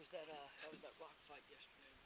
was that rock fight yesterday with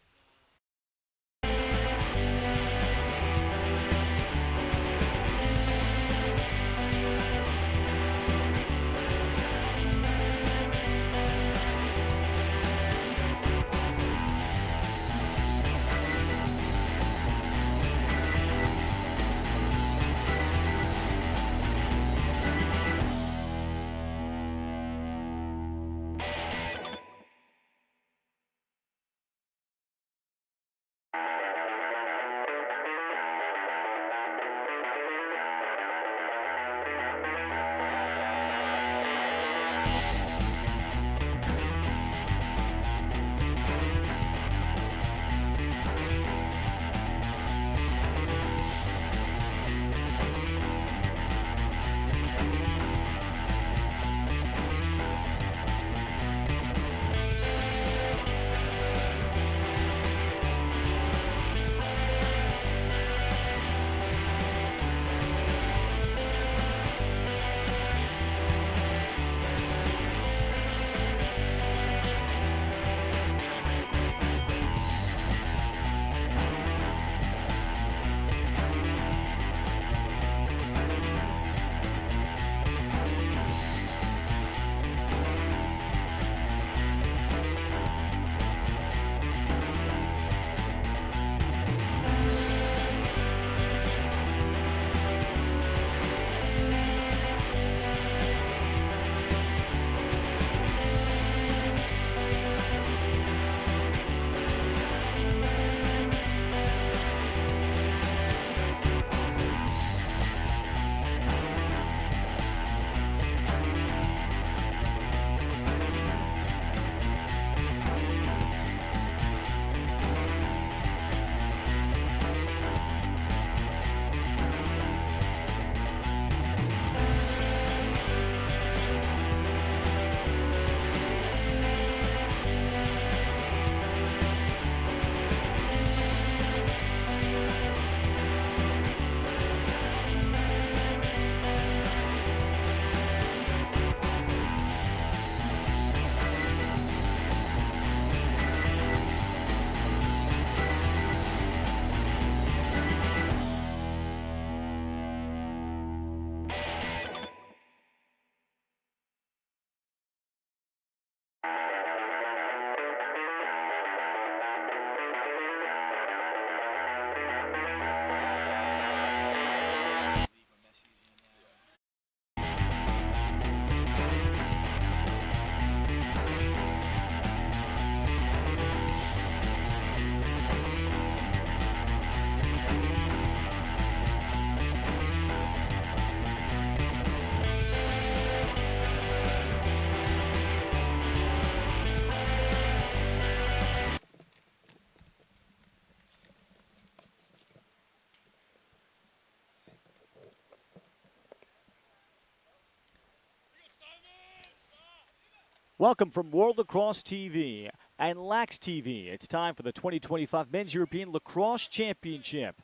Welcome from World Lacrosse TV and Lax TV. It's time for the 2025 Men's European Lacrosse Championship.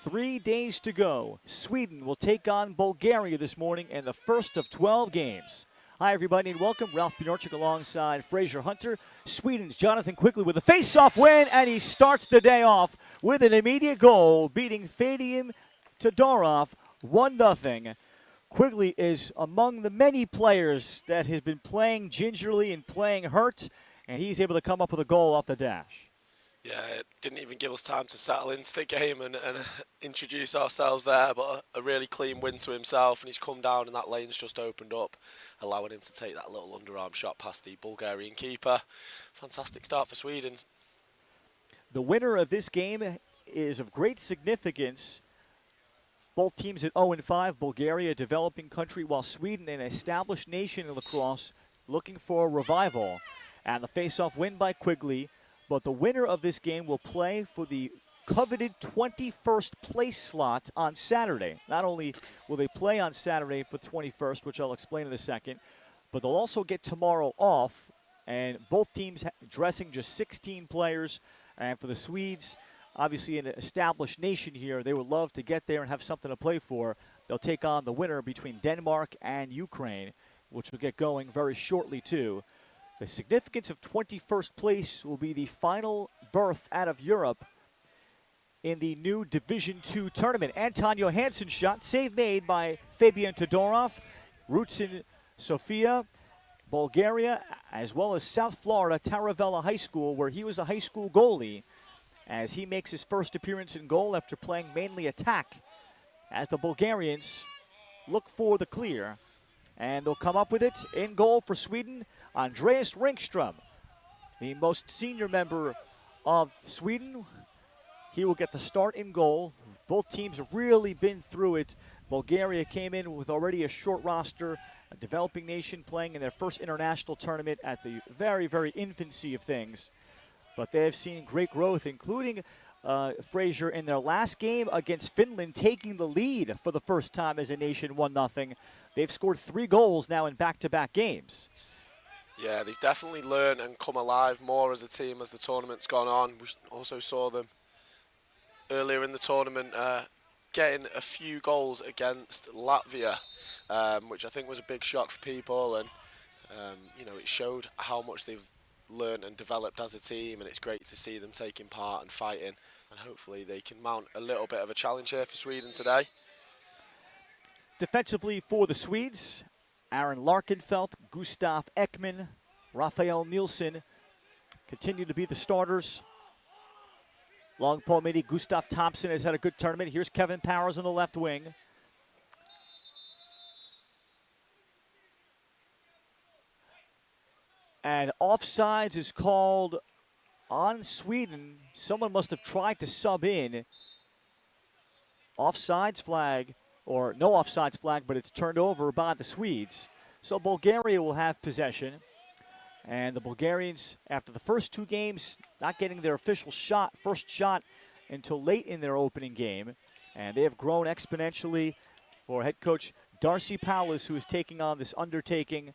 3 days to go. Sweden will take on Bulgaria this morning in the first of 12 games. Hi, everybody, and welcome. Ralph Bjorchik alongside Fraser Hunter. Sweden's Jonathan Quigley with a face-off win, and he starts the day off with an immediate goal, beating Fadim Todorov 1-0. Quigley is among the many players that has been playing gingerly and playing hurt, and he's able to come up with a goal off the dash. Yeah, it didn't even give us time to settle into the game and introduce ourselves there, but a really clean win to himself, and he's come down and that lane's just opened up, allowing him to take that little underarm shot past the Bulgarian keeper. Fantastic start for Sweden. The winner of this game is of great significance. Both teams at 0-5, Bulgaria, a developing country, while Sweden, an established nation in lacrosse, looking for a revival. And the face-off win by Quigley, but the winner of this game will play for the coveted 21st place slot on Saturday. Not only will they play on Saturday for 21st, which I'll explain in a second, but they'll also get tomorrow off, and both teams dressing just 16 players. And for the Swedes, obviously an established nation here, they would love to get there and have something to play for. They'll take on the winner between Denmark and Ukraine, which will get going very shortly too. The significance of 21st place will be the final berth out of Europe in the new Division II tournament. Anton Johansson's shot, save made by Fabian Todorov, roots in Sofia, Bulgaria, as well as South Florida, Taravella High School, where he was a high school goalie, as he makes his first appearance in goal after playing mainly attack, as the Bulgarians look for the clear. And they'll come up with it in goal for Sweden, Andreas Ringström, the most senior member of Sweden. He will get the start in goal. Both teams have really been through it. Bulgaria came in with already a short roster, a developing nation playing in their first international tournament at the very, very infancy of things. But they have seen great growth, including Fraser in their last game against Finland, taking the lead for the first time as a nation, 1-0. They've scored 3 goals now in back-to-back games. Yeah, they've definitely learned and come alive more as a team as the tournament's gone on. We also saw them earlier in the tournament getting a few goals against Latvia, which I think was a big shock for people, and you know, it showed how much they've learned and developed as a team, and it's great to see them taking part and fighting, and hopefully they can mount a little bit of a challenge here for Sweden today. Defensively for the Swedes, Aaron Larkenfeldt, Gustav Ekman, Rafael Nielsen continue to be the starters. Long Paul Midi, Gustav Thompson has had a good tournament. Here's Kevin Powers on the left wing. And offsides is called on Sweden. Someone must have tried to sub in. Offsides flag, or no offsides flag, but it's turned over by the Swedes. So Bulgaria will have possession. And the Bulgarians, after the first 2 games, not getting their official first shot until late in their opening game. And they have grown exponentially for head coach Darcy Powlis, who is taking on this undertaking.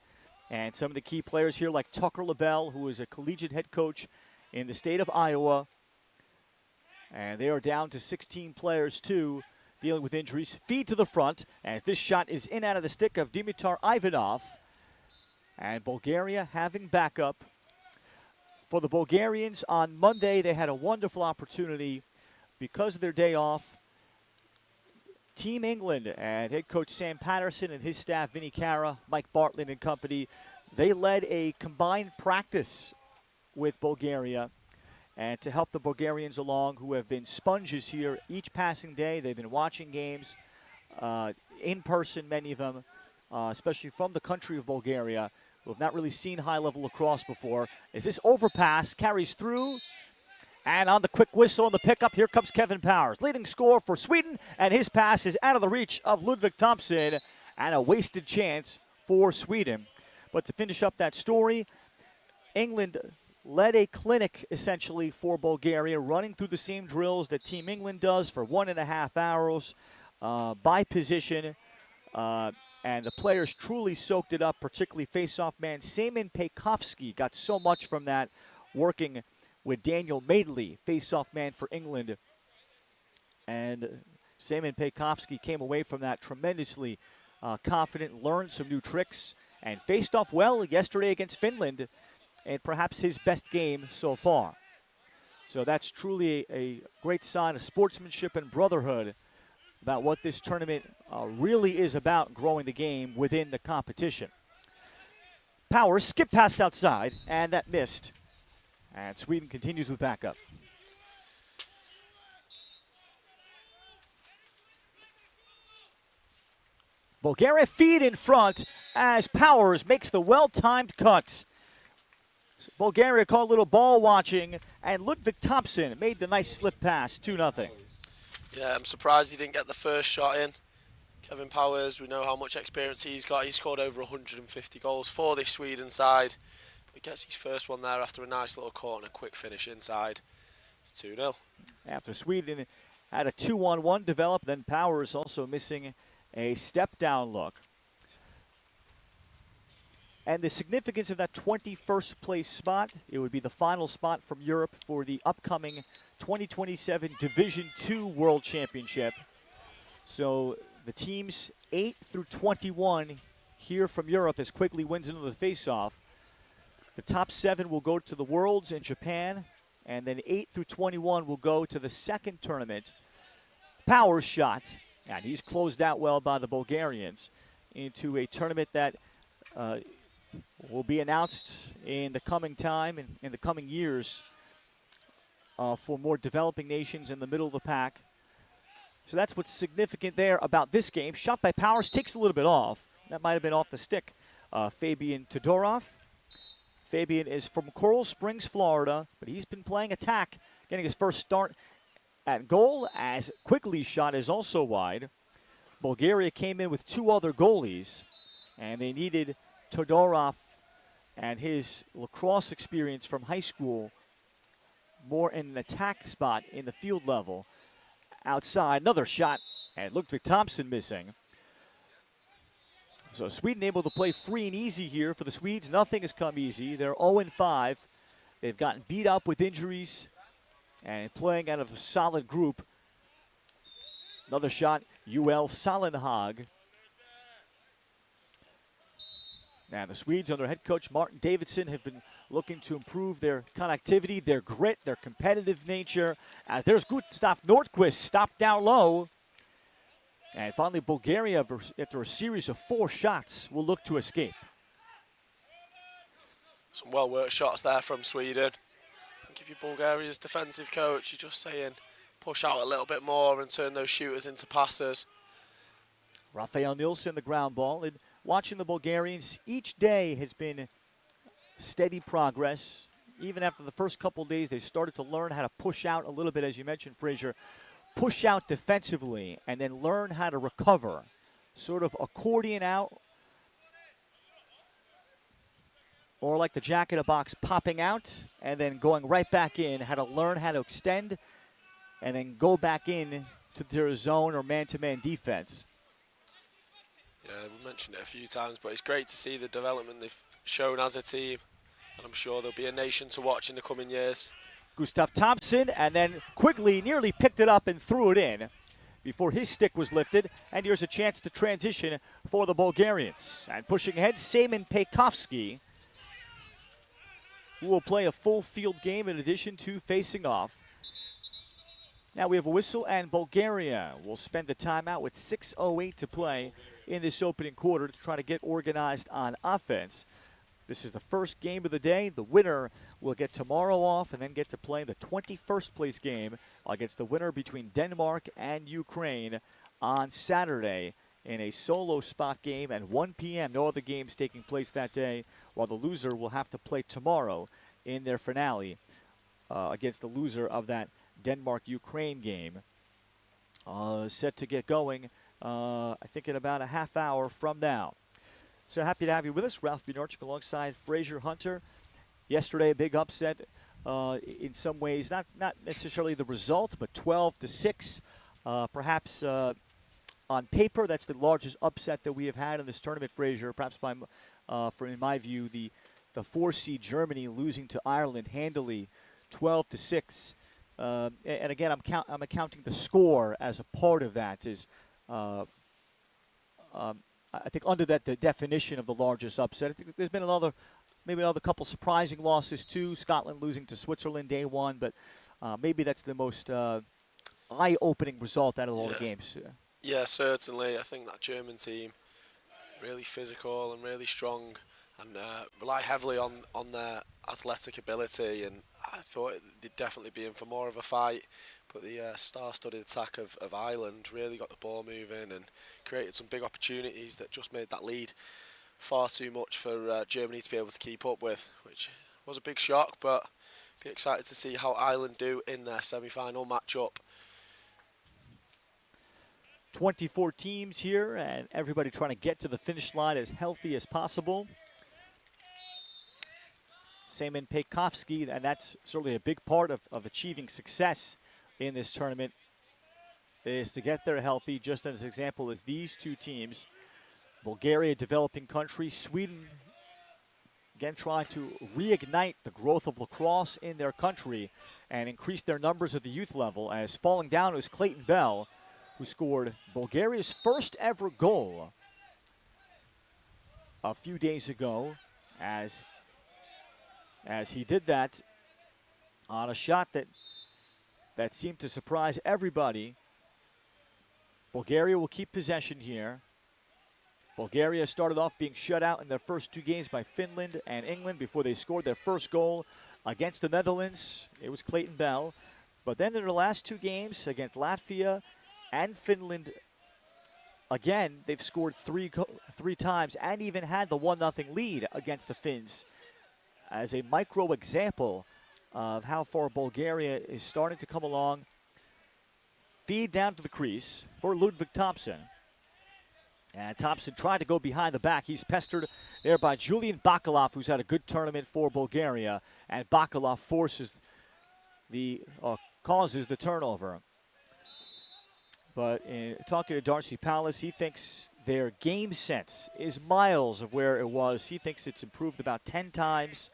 And some of the key players here, like Tucker LaBelle, who is a collegiate head coach in the state of Iowa. And they are down to 16 players, too, dealing with injuries. Feed to the front, as this shot is in out of the stick of Dimitar Ivanov. And Bulgaria having backup. For the Bulgarians, on Monday, they had a wonderful opportunity because of their day off. Team England and head coach Sam Patterson and his staff, Vinny Cara, Mike Bartlett and company, they led a combined practice with Bulgaria. And to help the Bulgarians along, who have been sponges here each passing day, they've been watching games in person, many of them, especially from the country of Bulgaria, who have not really seen high-level lacrosse before. As this overpass carries through, and on the quick whistle and the pickup, here comes Kevin Powers, leading scorer for Sweden, and his pass is out of the reach of Ludvig Thompson, and a wasted chance for Sweden. But to finish up that story, England led a clinic, essentially, for Bulgaria, running through the same drills that Team England does for 1.5 hours by position. And the players truly soaked it up, particularly face-off man Semen Pejkovsky got so much from that, working with Daniel Madeley, face-off man for England. And Semen Pejkovsky came away from that tremendously confident, learned some new tricks, and faced off well yesterday against Finland, and perhaps his best game so far. So that's truly a great sign of sportsmanship and brotherhood about what this tournament really is about, growing the game within the competition. Powers skip pass outside, and that missed. And Sweden continues with backup. Bulgaria feed in front as Powers makes the well-timed cut. Bulgaria called a little ball watching, and Ludvig Thompson made the nice slip pass, 2-0. Yeah, I'm surprised he didn't get the first shot in. Kevin Powers, we know how much experience he's got. He scored over 150 goals for this Sweden side. He gets his first one there after a nice little corner, quick finish inside. It's 2-0. After Sweden had a 2-on-1 develop, then Powers also missing a step-down look. And the significance of that 21st place spot, it would be the final spot from Europe for the upcoming 2027 Division II World Championship. So the teams 8 through 21 here from Europe, as Quigley wins into the faceoff, The top 7 will go to the Worlds in Japan, and then 8 through 21 will go to the second tournament. Power shot, and he's closed out well by the Bulgarians into a tournament that will be announced in the coming time and in the coming years for more developing nations in the middle of the pack. So that's what's significant there about this game. Shot by Powers takes a little bit off. That might have been off the stick. Fabian Todorov. Fabian is from Coral Springs, Florida, but he's been playing attack, getting his first start at goal, as Quigley's shot is also wide. Bulgaria came in with 2 other goalies, and they needed Todorov and his lacrosse experience from high school more in an attack spot in the field level. Outside, another shot, and Ludwig Thompson missing. So Sweden able to play free and easy here for the Swedes. Nothing has come easy. They're 0-5. They've gotten beat up with injuries and playing out of a solid group. Another shot, UL Salenhag. Now the Swedes under head coach Martin Davidson have been looking to improve their connectivity, their grit, their competitive nature. As there's Gustav Nordquist stopped down low. And finally, Bulgaria, after a series of 4 shots, will look to escape. Some well-worked shots there from Sweden. I think if you're Bulgaria's defensive coach, you're just saying push out a little bit more and turn those shooters into passers. Rafael Nilsson, the ground ball. And watching the Bulgarians, each day has been steady progress. Even after the first couple days, they started to learn how to push out a little bit, as you mentioned, Frazier. Push out defensively and then learn how to recover. Sort of accordion out, or like the jack in a box, popping out and then going right back in. How to learn how to extend and then go back in to their zone or man-to-man defense. Yeah, we mentioned it a few times, but it's great to see the development they've shown as a team. And I'm sure there'll be a nation to watch in the coming years. Gustav Thompson, and then Quigley nearly picked it up and threw it in before his stick was lifted. And here's a chance to transition for the Bulgarians. And pushing ahead, Semen Pejkovsky, who will play a full field game in addition to facing off. Now we have a whistle, and Bulgaria will spend a timeout with 6:08 to play in this opening quarter to try to get organized on offense. This is the first game of the day. The winner will get tomorrow off and then get to play the 21st place game against the winner between Denmark and Ukraine on Saturday in a solo spot game at 1 p.m. No other games taking place that day, while the loser will have to play tomorrow in their finale against the loser of that Denmark-Ukraine game. Set to get going, I think, in about a half hour from now. So happy to have you with us. Ralph Bjornchik alongside Frazier Hunter. Yesterday, a big upset in some ways. Not necessarily the result, but 12-6. Perhaps on paper, that's the largest upset that we have had in this tournament, Frazier. Perhaps in my view, the 4-seed Germany losing to Ireland handily, 12-6. And again, I'm accounting the score as a part of that. I think under that, the definition of the largest upset. I think there's been maybe another couple surprising losses too. Scotland losing to Switzerland day 1, but maybe that's the most eye-opening result out of all the games. Yeah, certainly. I think that German team, really physical and really strong, and rely heavily on their athletic ability. And I thought they'd definitely be in for more of a fight. But the star-studded attack of Ireland really got the ball moving and created some big opportunities that just made that lead far too much for Germany to be able to keep up with, which was a big shock, but be excited to see how Ireland do in their semi-final match-up. 24 teams here, and everybody trying to get to the finish line as healthy as possible. Semen Pejkovsky, and that's certainly a big part of achieving success in this tournament, is to get there healthy, just as an example as these two teams. Bulgaria, developing country. Sweden, again, trying to reignite the growth of lacrosse in their country and increase their numbers at the youth level, as falling down was Clayton Bell, who scored Bulgaria's first ever goal a few days ago, as as he did that on a shot that seemed to surprise everybody. Bulgaria will keep possession here. Bulgaria started off being shut out in their first 2 games by Finland and England before they scored their first goal against the Netherlands. It was Clayton Bell. But then in their last 2 games against Latvia and Finland, again, they've scored 3 times and even had the 1-0 lead against the Finns as a micro example of how far Bulgaria is starting to come along. Feed down to the crease for Ludvig Thompson. And Thompson tried to go behind the back. He's pestered there by Julian Bakalov, who's had a good tournament for Bulgaria. And Bakalov causes the turnover. But in talking to Darcy Palace, he thinks their game sense is miles of where it was. He thinks it's improved about 10 times.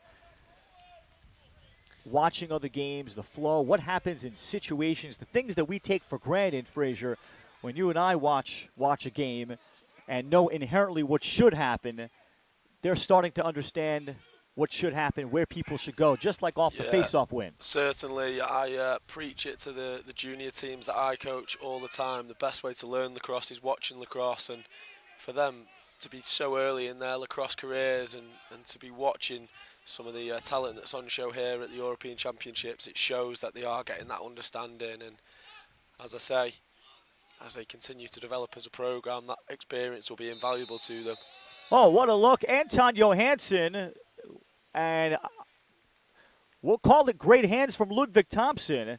Watching other games, the flow, what happens in situations, the things that we take for granted, Frazier, when you and I watch a game and know inherently what should happen, they're starting to understand what should happen, where people should go, just like off the face-off win. Certainly, I preach it to the junior teams that I coach all the time. The best way to learn lacrosse is watching lacrosse, and for them to be so early in their lacrosse careers and to be watching some of the talent that's on show here at the European Championships, it shows that they are getting that understanding. And as I say, as they continue to develop as a program, that experience will be invaluable to them. Oh, what a look. Anton Johansson, and we'll call it great hands from Ludvig Thompson.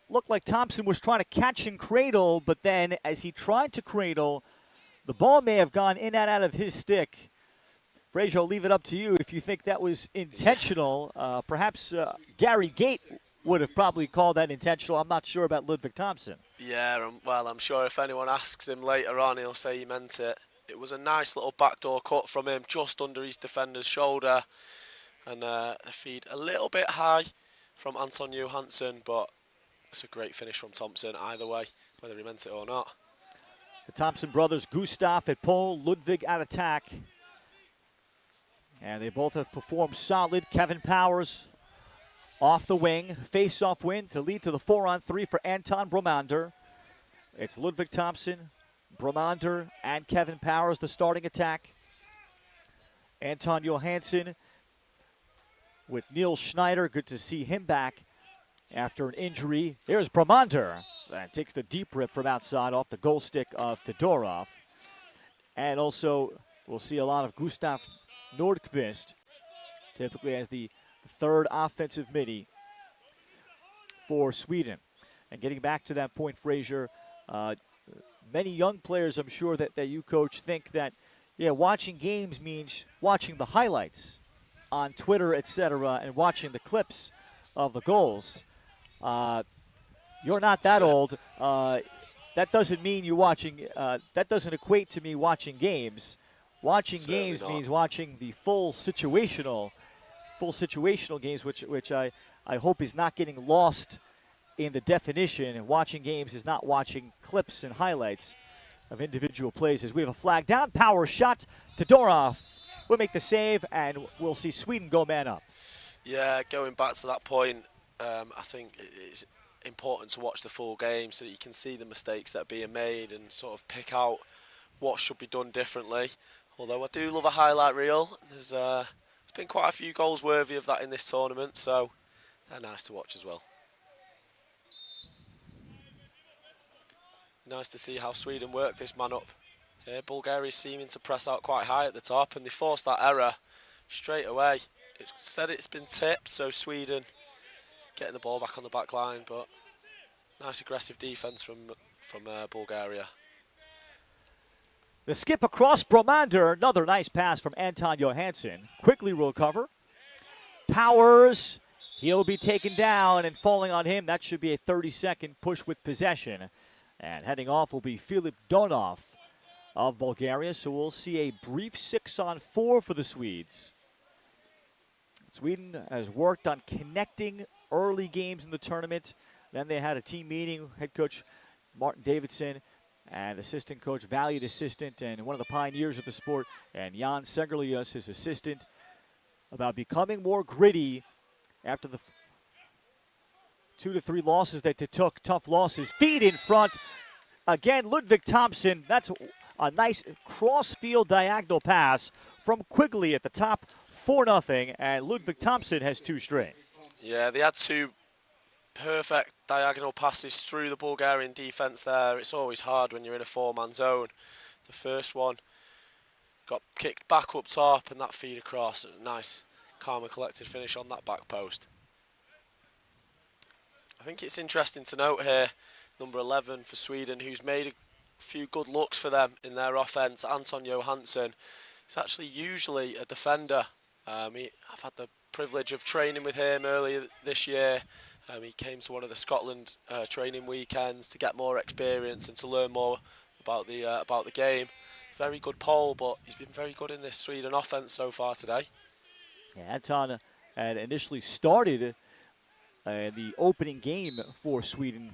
Looked like Thompson was trying to catch and cradle, but then as he tried to cradle, the ball may have gone in and out of his stick. Frazier, I'll leave it up to you if you think that was intentional. Perhaps Gary Gate would have probably called that intentional. I'm not sure about Ludvig Thompson. Yeah, well, I'm sure if anyone asks him later on, he'll say he meant it. It was a nice little backdoor cut from him, just under his defender's shoulder. And a feed a little bit high from Anton Johansson, but it's a great finish from Thompson either way, whether he meant it or not. The Thompson brothers, Gustav at pole, Ludvig at attack. And they both have performed solid. Kevin Powers off the wing, face-off win to lead to the 4-on-3 for Anton Bromander. It's Ludvig Thompson, Bromander, and Kevin Powers, the starting attack. Anton Johansson with Neil Schneider. Good to see him back after an injury. Here's Bromander. And takes the deep rip from outside off the goal stick of Todorov. And also, we'll see a lot of Gustav Nordqvist, typically as the third offensive midi for Sweden. And getting back to that point, Frazier, many young players, I'm sure that you coach, think that, watching games means watching the highlights on Twitter, etc., and watching the clips of the goals. You're not that old. That doesn't mean you're watching. That doesn't equate to me watching games. Watching Certainly games not. means watching the full situational games, which I hope is not getting lost in the definition. And watching games is not watching clips and highlights of individual plays. As we have a flag down, power shot. Todorov will make the save, and we'll see Sweden go man up. Yeah, going back to that point, I think it's important to watch the full game so that you can see the mistakes that are being made and sort of pick out what should be done differently. Although I do love a highlight reel. There's been quite a few goals worthy of that in this tournament, so they're nice to watch as well. Nice to see how Sweden work this man up. Here, Bulgaria's seeming to press out quite high at the top, and they forced that error straight away. It's said it's been tipped, so Sweden getting the ball back on the back line, but nice aggressive defence from Bulgaria. The skip across Bromander, another nice pass from Anton Johansson. Quickly recover. Powers, he'll be taken down, and falling on him, that should be a 30-second push with possession. And heading off will be Filip Donov of Bulgaria, so we'll see a brief 6-on-4 for the Swedes. Sweden has worked on connecting early games in the tournament. Then they had a team meeting. Head coach Martin Davidson and assistant coach, valued assistant, and one of the pioneers of the sport, and Jan Segerlius, his assistant, about becoming more gritty after the 2 to 3 losses that they took, tough losses. Feed in front. Again, Ludwig Thompson. That's a nice cross-field diagonal pass from Quigley at the top, 4-0, and Ludwig Thompson has 2 straight. Yeah, they had 2 perfect diagonal passes through the Bulgarian defence there. It's always hard when you're in a 4-man zone. The first one got kicked back up top, and that feed across. It was a nice, calm and collected finish on that back post. I think it's interesting to note here, number 11 for Sweden, who's made a few good looks for them in their offence, Anton Johansson. He's actually usually a defender. I've had the privilege of training with him earlier this year. He came to one of the Scotland training weekends to get more experience and to learn more about the game. Very good pole, but he's been very good in this Sweden offence so far today. Yeah, Anton had initially started the opening game for Sweden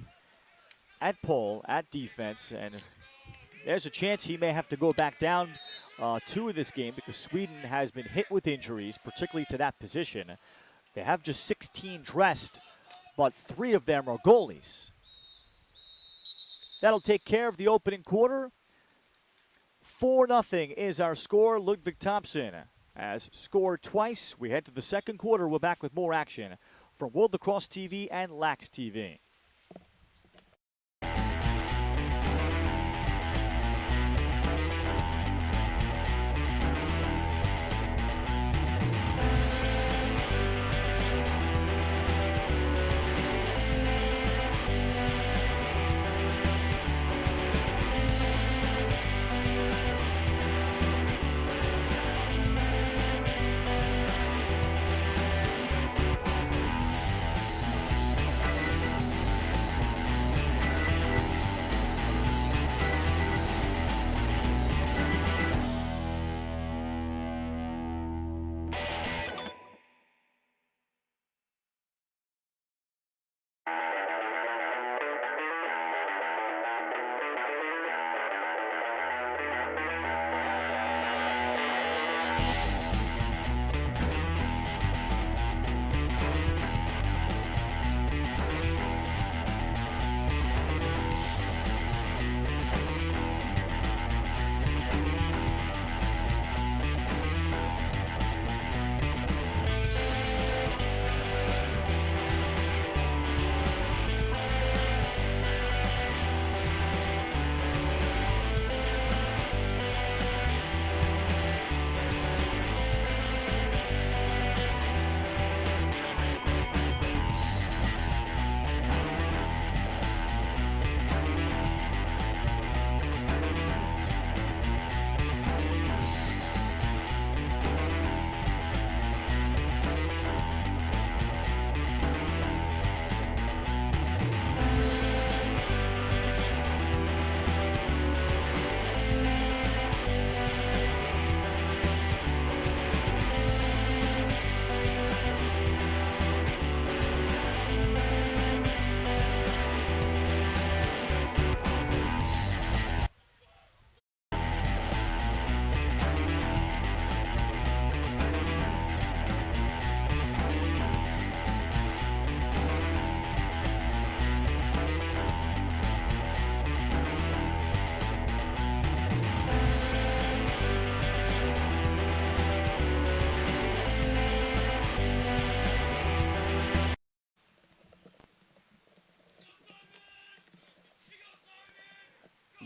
at pole, at defense, and there's a chance he may have to go back down to this game because Sweden has been hit with injuries, particularly to that position. They have just 16 dressed, but 3 of them are goalies. That'll take care of the opening quarter. 4-0 is our score. Ludwig Thompson has scored twice. We head to the second quarter. We're back with more action from World Lacrosse TV and Lax TV.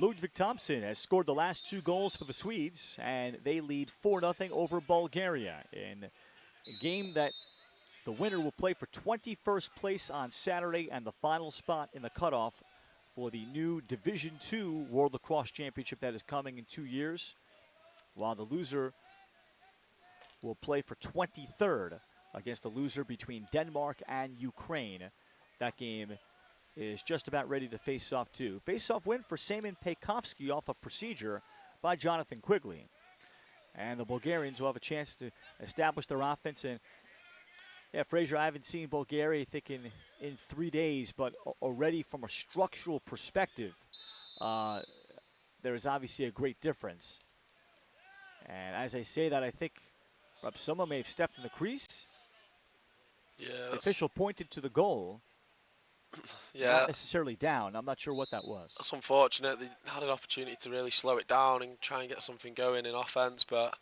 Ludwig Thompson has scored the last 2 goals for the Swedes, and they lead 4-0 over Bulgaria in a game that the winner will play for 21st place on Saturday and the final spot in the cutoff for the new Division II World Lacrosse Championship that is coming in 2 years, while the loser will play for 23rd against the loser between Denmark and Ukraine. That game is just about ready to face off too. Face-off win for Semen Pejkovsky off of procedure by Jonathan Quigley. And the Bulgarians will have a chance to establish their offense. And yeah, Fraser, I haven't seen Bulgaria, I think, in 3 days, but already from a structural perspective, there is obviously a great difference. And as I say that, I think Perhaps someone may have stepped in the crease. Yeah, The official pointed to the goal. yeah, Not necessarily down. I'm not sure what that was. that's unfortunate. They had an opportunity to really slow it down and try and get something going in offence, but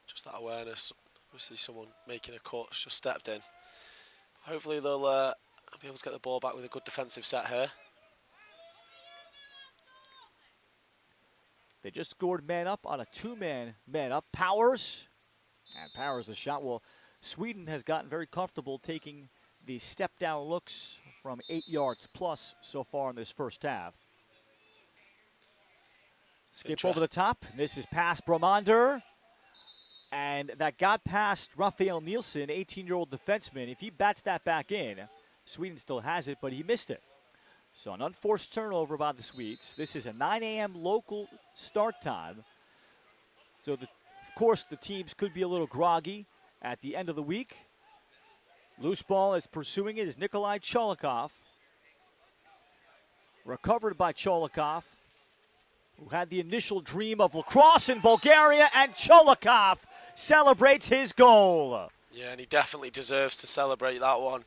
just that awareness. Obviously, someone making a cut just stepped in. Hopefully, they'll be able to get the ball back with a good defensive set here. They just scored man up on a two-man man up. Powers. And Powers the shot. Well, Sweden has gotten very comfortable taking the step-down looks from 8 yards plus so far in this first half. Skip over the top. This is past Bromander. And that got past Rafael Nielsen, 18-year-old defenseman. If he bats that back in, Sweden still has it, but he missed it. So an unforced turnover by the Swedes. This is a 9 a.m. local start time. So, of course, the teams could be a little groggy at the end of the week. Loose ball is pursuing it is Nikolai Cholikov. Recovered by Cholikov, who had the initial dream of lacrosse in Bulgaria, and Cholikov celebrates his goal. Yeah, and he definitely deserves to celebrate that one.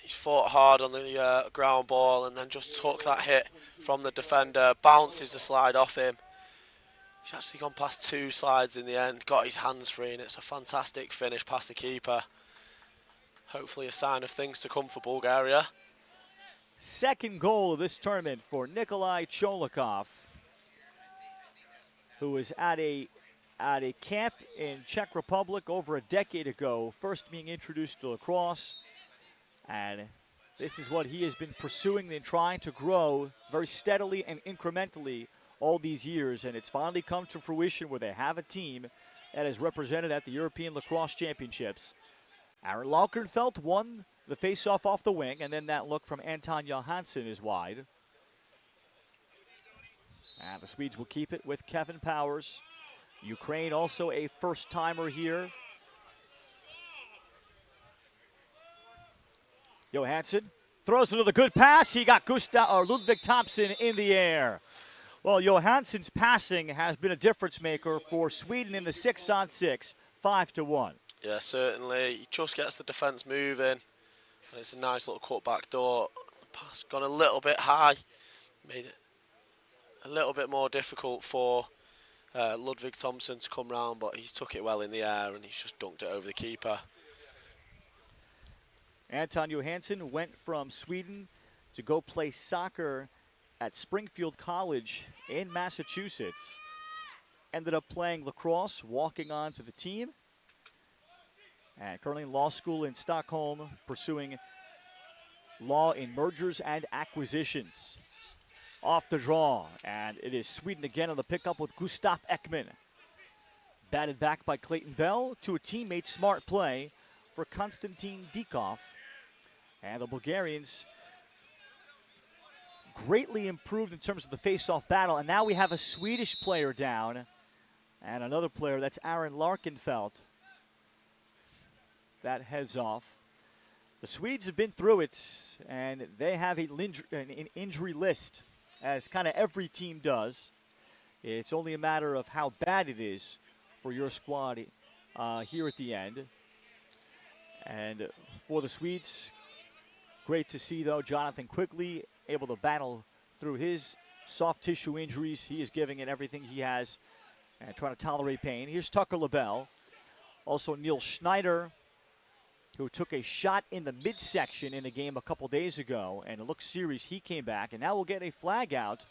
He's fought hard on the ground ball and then just took that hit from the defender, bounces the slide off him. He's actually gone past 2 slides in the end, got his hands free, and it's a fantastic finish past the keeper. Hopefully a sign of things to come for Bulgaria. Second goal of this tournament for Nikolai Cholikov, who was at a camp in Czech Republic over a decade ago, first being introduced to lacrosse. And this is what he has been pursuing and trying to grow very steadily and incrementally all these years. And it's finally come to fruition where they have a team that is represented at the European Lacrosse Championships. Aaron Laukenfeld won the faceoff off the wing, and then that look from Anton Johansson is wide. And the Swedes will keep it with Kevin Powers. Ukraine also a first-timer here. Johansson throws another good pass. He got Ludvig Thompson in the air. Well, Johansson's passing has been a difference maker for Sweden in the 6-on-6, 5-1. Yeah, certainly. He just gets the defence moving. And it's a nice little cut back door. The pass gone a little bit high. Made it a little bit more difficult for Ludvig Thompson to come round, but he's took it well in the air and he's just dunked it over the keeper. Anton Johansson went from Sweden to go play soccer at Springfield College in Massachusetts. Ended up playing lacrosse, walking on to the team. And currently in law school in Stockholm, pursuing law in mergers and acquisitions. Off the draw, and it is Sweden again on the pickup with Gustav Ekman. Batted back by Clayton Bell to a teammate, smart play for Konstantin Dikov. And the Bulgarians greatly improved in terms of the face-off battle. And now we have a Swedish player down and another player, that's Aaron Larkenfeld. That heads off. The Swedes have been through it, and they have an injury list, as kind of every team does. It's only a matter of how bad it is for your squad here at the end. And for the Swedes, great to see, though, Jonathan Quigley able to battle through his soft tissue injuries. He is giving it everything he has and trying to tolerate pain. Here's Tucker LaBelle. Also Neil Schneider, who took a shot in the midsection in a game a couple days ago, and it looked serious. He came back, and now we'll get a flag out.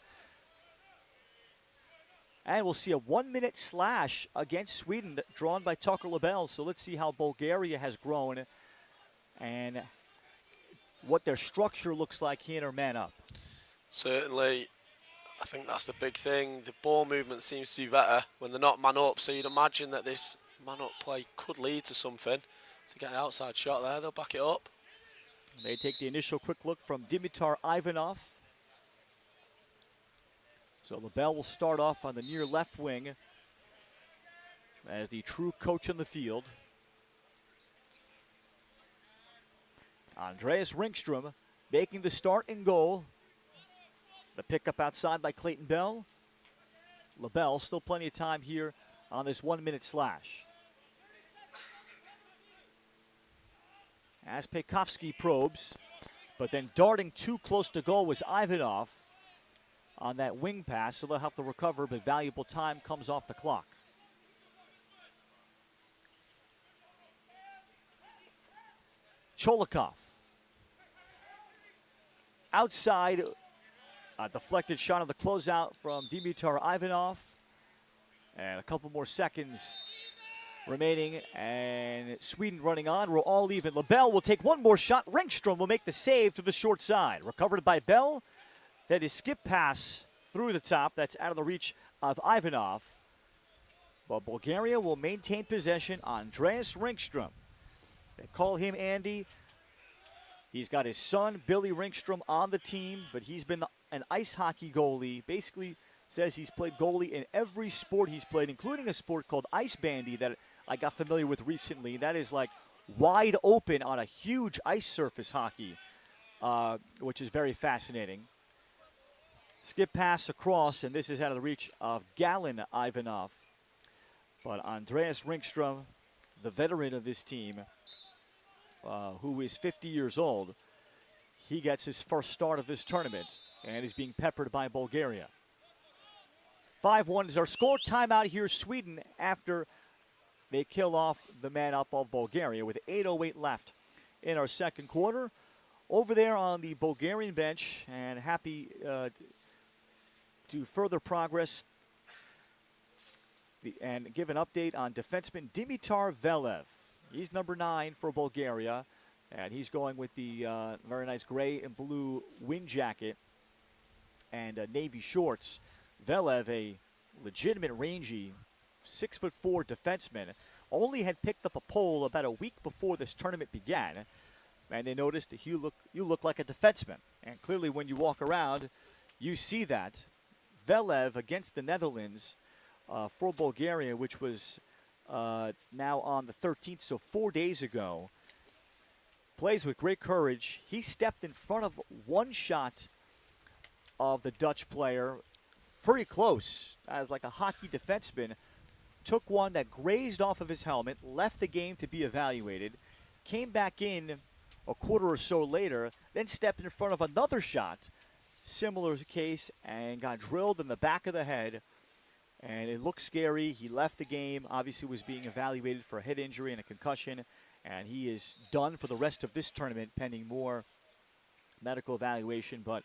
And we'll see a 1-minute slash against Sweden drawn by Tucker LaBelle. So let's see how Bulgaria has grown and what their structure looks like here in our man up. Certainly, I think that's the big thing. The ball movement seems to be better when they're not man up, so you'd imagine that this man up play could lead to something. To get an outside shot there, they'll back it up. They take the initial quick look from Dimitar Ivanov. So LaBelle will start off on the near left wing as the true coach on the field. Andreas Ringstrom making the start in goal. The pickup outside by Clayton Bell. LaBelle, still plenty of time here on this 1-minute slash. as Pekovsky probes. But then darting too close to goal was Ivanov on that wing pass, so they'll have to recover, but valuable time comes off the clock. Cholikov. Outside, a deflected shot on the closeout from Dimitar Ivanov. And a couple more seconds remaining, and Sweden running on. We're all even. LaBelle will take one more shot. Ringstrom will make the save to the short side. Recovered by Bell. That is skip pass through the top. That's out of the reach of Ivanov. But Bulgaria will maintain possession. Andreas Ringstrom. They call him Andy. He's got his son, Billy Ringstrom, on the team, but he's been an ice hockey goalie. Basically says he's played goalie in every sport he's played, including a sport called ice bandy that I got familiar with recently. That is like wide open on a huge ice surface hockey, which is very fascinating. Skip pass across, and this is out of the reach of Galen Ivanov. But Andreas Ringstrom, the veteran of this team, who is 50 years old, he gets his first start of this tournament and is being peppered by Bulgaria. 5-1 is our score. Timeout here, Sweden, after they kill off the man up of Bulgaria with 8:08 left in our second quarter. Over there on the Bulgarian bench, and happy to further progress and give an update on defenseman Dimitar Velev. He's number 9 for Bulgaria, and he's going with the very nice gray and blue wind jacket and navy shorts. Velev, a legitimate rangy 6'4" defenseman, only had picked up a poll about a week before this tournament began, and they noticed that you look like a defenseman. And clearly when you walk around, you see that. Velev against the Netherlands for Bulgaria, which was now on the 13th, so 4 days ago, plays with great courage. He stepped in front of one shot of the Dutch player, pretty close, as like a hockey defenseman, took one that grazed off of his helmet, left the game to be evaluated, came back in a quarter or so later, then stepped in front of another shot, similar case, and got drilled in the back of the head. And it looked scary. He left the game, obviously was being evaluated for a head injury and a concussion, and he is done for the rest of this tournament pending more medical evaluation. But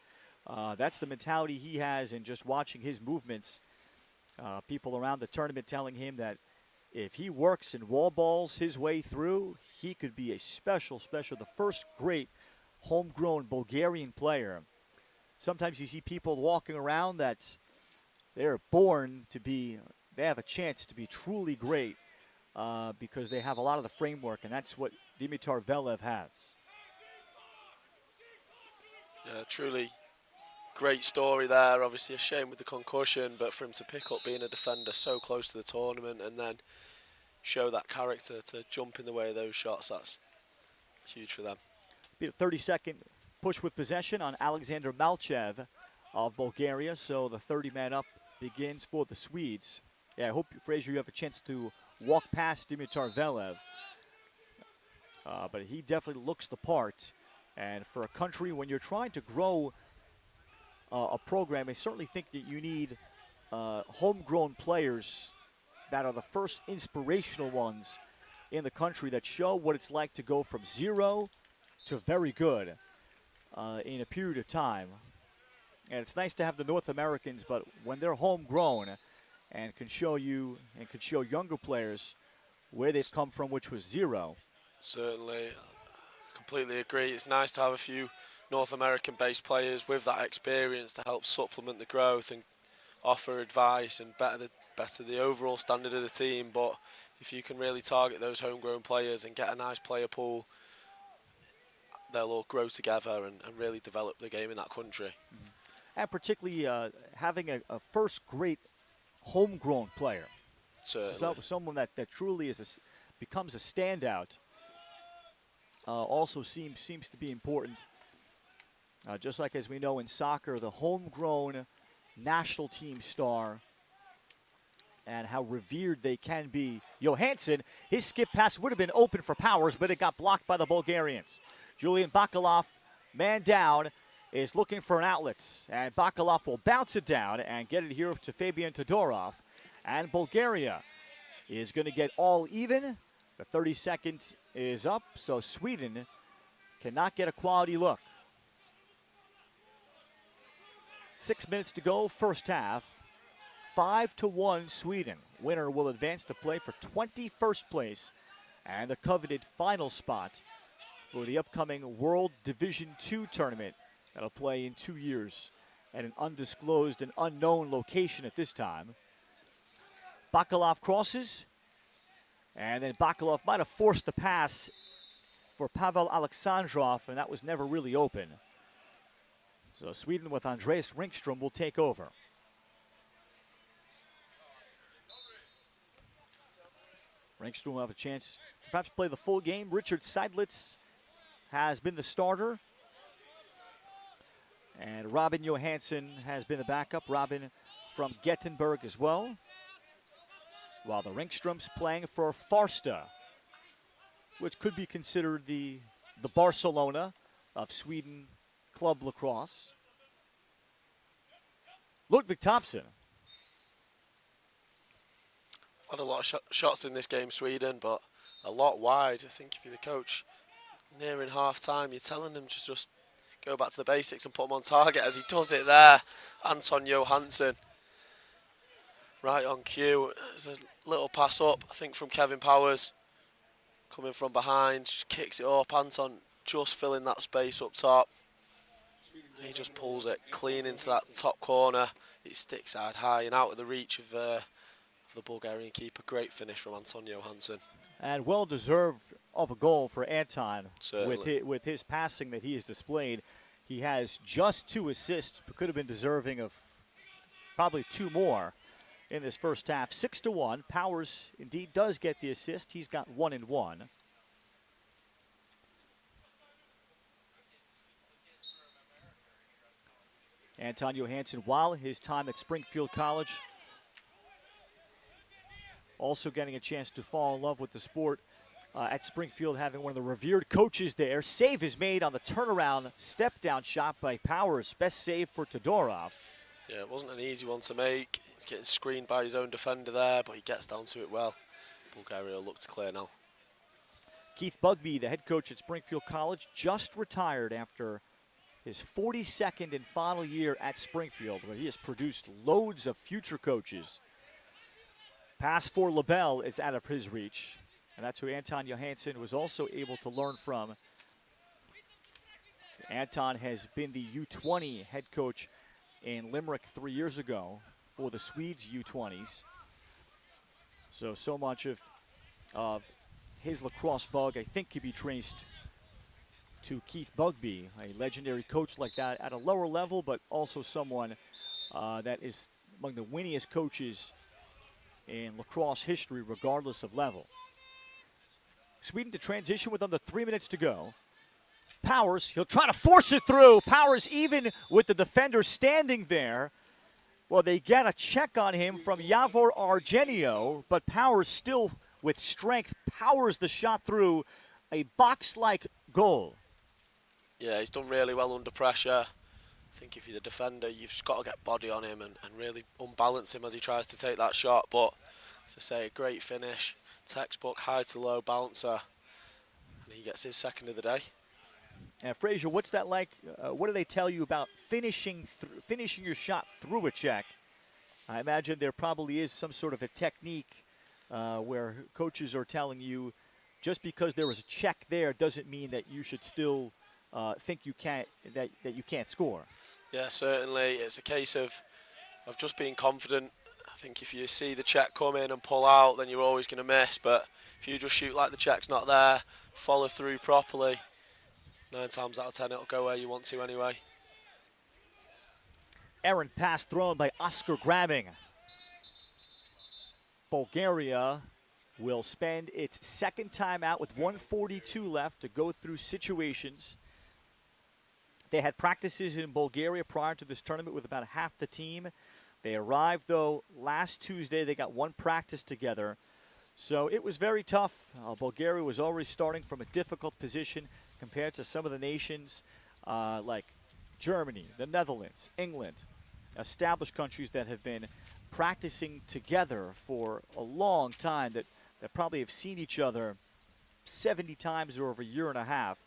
that's the mentality he has, and just watching his movements, people around the tournament telling him that if he works and wall balls his way through, he could be a special, the first great homegrown Bulgarian player. Sometimes you see people walking around that they're born to be, they have a chance to be truly great because they have a lot of the framework, and that's what Dimitar Velev has. Yeah, truly great story there. Obviously a shame with the concussion, but for him to pick up being a defender so close to the tournament and then show that character to jump in the way of those shots, that's huge for them. Be a 30-second push with possession on Alexander Malchev of Bulgaria, so the 30-man up begins for the Swedes. Yeah, I hope, Fraser, you have a chance to walk past Dimitar Velev. But he definitely looks the part. And for a country, when you're trying to grow a program, I certainly think that you need homegrown players that are the first inspirational ones in the country that show what it's like to go from zero to very good in a period of time. And it's nice to have the North Americans, but when they're homegrown and can show you and can show younger players where they've come from, which was zero. Certainly, completely agree. It's nice to have a few North American-based players with that experience to help supplement the growth and offer advice and better the overall standard of the team. But if you can really target those homegrown players and get a nice player pool, they'll all grow together and really develop the game in that country. Mm-hmm. And particularly having a first great homegrown player. Certainly. Someone that truly becomes a standout also seems to be important. Just like as we know in soccer, the homegrown national team star and how revered they can be. Johansson, his skip pass would have been open for Powers, but it got blocked by the Bulgarians. Julian Bakalov, man down, is looking for an outlet, and Bakalov will bounce it down and get it here to Fabian Todorov. And Bulgaria is going to get all even. The 30 seconds is up, so Sweden cannot get a quality look. 6 minutes to go, first half. 5-1 Sweden. Winner will advance to play for 21st place and the coveted final spot for the upcoming World Division II tournament that'll play in 2 years at an undisclosed and unknown location at this time. Bakalov crosses, and then Bakalov might have forced the pass for Pavel Alexandrov, and that was never really open. So Sweden with Andreas Ringstrom will take over. Ringstrom will have a chance to perhaps play the full game. Richard Seidlitz has been the starter. And Robin Johansson has been the backup. Robin from Gothenburg as well. While the Ringstrom's playing for Farsta, which could be considered the Barcelona of Sweden club lacrosse. Ludvig Thompson. Had a lot of shots in this game, Sweden, but a lot wide. I think if you're the coach, nearing half-time, you're telling them just go back to the basics and put them on target, as he does it there. Anton Johansson, right on cue. There's a little pass up, I think, from Kevin Powers. Coming from behind, just kicks it up. Anton just filling that space up top. And he just pulls it clean into that top corner. It sticks side high and out of the reach of the Bulgarian keeper. Great finish from Anton Johansson. And well-deserved of a goal for Anton. Certainly. With his passing that he has displayed. He has just 2 assists, but could have been deserving of probably 2 more in this first half. 6-1. Powers indeed does get the assist. He's got 1 and 1. Anton Johansson, while his time at Springfield College, also getting a chance to fall in love with the sport at Springfield, having one of the revered coaches there. Save is made on the turnaround step-down shot by Powers. Best save for Todorov. Yeah, it wasn't an easy one to make. He's getting screened by his own defender there, but he gets down to it well. Bulgaria will look to clear now. Keith Bugby, the head coach at Springfield College, just retired after his 42nd and final year at Springfield, where he has produced loads of future coaches. Pass for LaBelle is out of his reach, and that's who Anton Johansson was also able to learn from. Anton has been the U20 head coach in Limerick 3 years ago for the Swedes U20s. So much of his lacrosse bug, I think, could be traced to Keith Bugby, a legendary coach like that at a lower level, but also someone that is among the winningest coaches in lacrosse history, regardless of level. Sweden to transition with under 3 minutes to go. Powers, he'll try to force it through. Powers, even with the defender standing there. Well, they get a check on him from Javor Argenio, but Powers still with strength powers the shot through. A box-like goal. Yeah, he's done really well under pressure. I think if you're the defender, you've just got to get body on him and really unbalance him as he tries to take that shot. But, as I say, a great finish. Textbook, high to low bouncer. And he gets his second of the day. And Frazier, what's that like? What do they tell you about finishing your shot through a check? I imagine there probably is some sort of a technique where coaches are telling you just because there was a check there doesn't mean that you should still think you can't that you can't score. Yeah, certainly. It's a case of just being confident. I think if you see the check come in and pull out, then you're always going to miss. But if you just shoot like the check's not there, follow through properly, 9 times out of 10 it'll go where you want to anyway. Errant pass thrown by Oscar Grabbing. Bulgaria will spend its second timeout with 1:42 left to go through situations. They had practices in Bulgaria prior to this tournament with about half the team. They arrived, though, last Tuesday. They got one practice together. So it was very tough. Bulgaria was already starting from a difficult position compared to some of the nations like Germany, the Netherlands, England, established countries that have been practicing together for a long time, that probably have seen each other 70 times over a year and a half.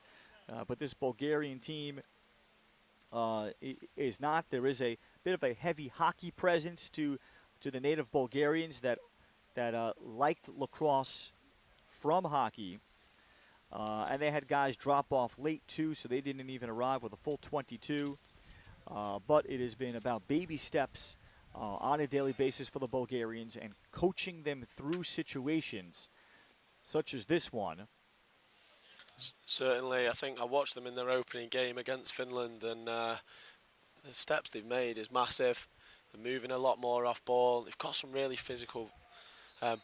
But this Bulgarian team is not. There is a bit of a heavy hockey presence to the native Bulgarians that liked lacrosse from hockey. And they had guys drop off late, too, so they didn't even arrive with a full 22. But it has been about baby steps on a daily basis for the Bulgarians and coaching them through situations such as this one. Certainly, I think I watched them in their opening game against Finland, and the steps they've made is massive. They're moving a lot more off ball. They've got some really physical,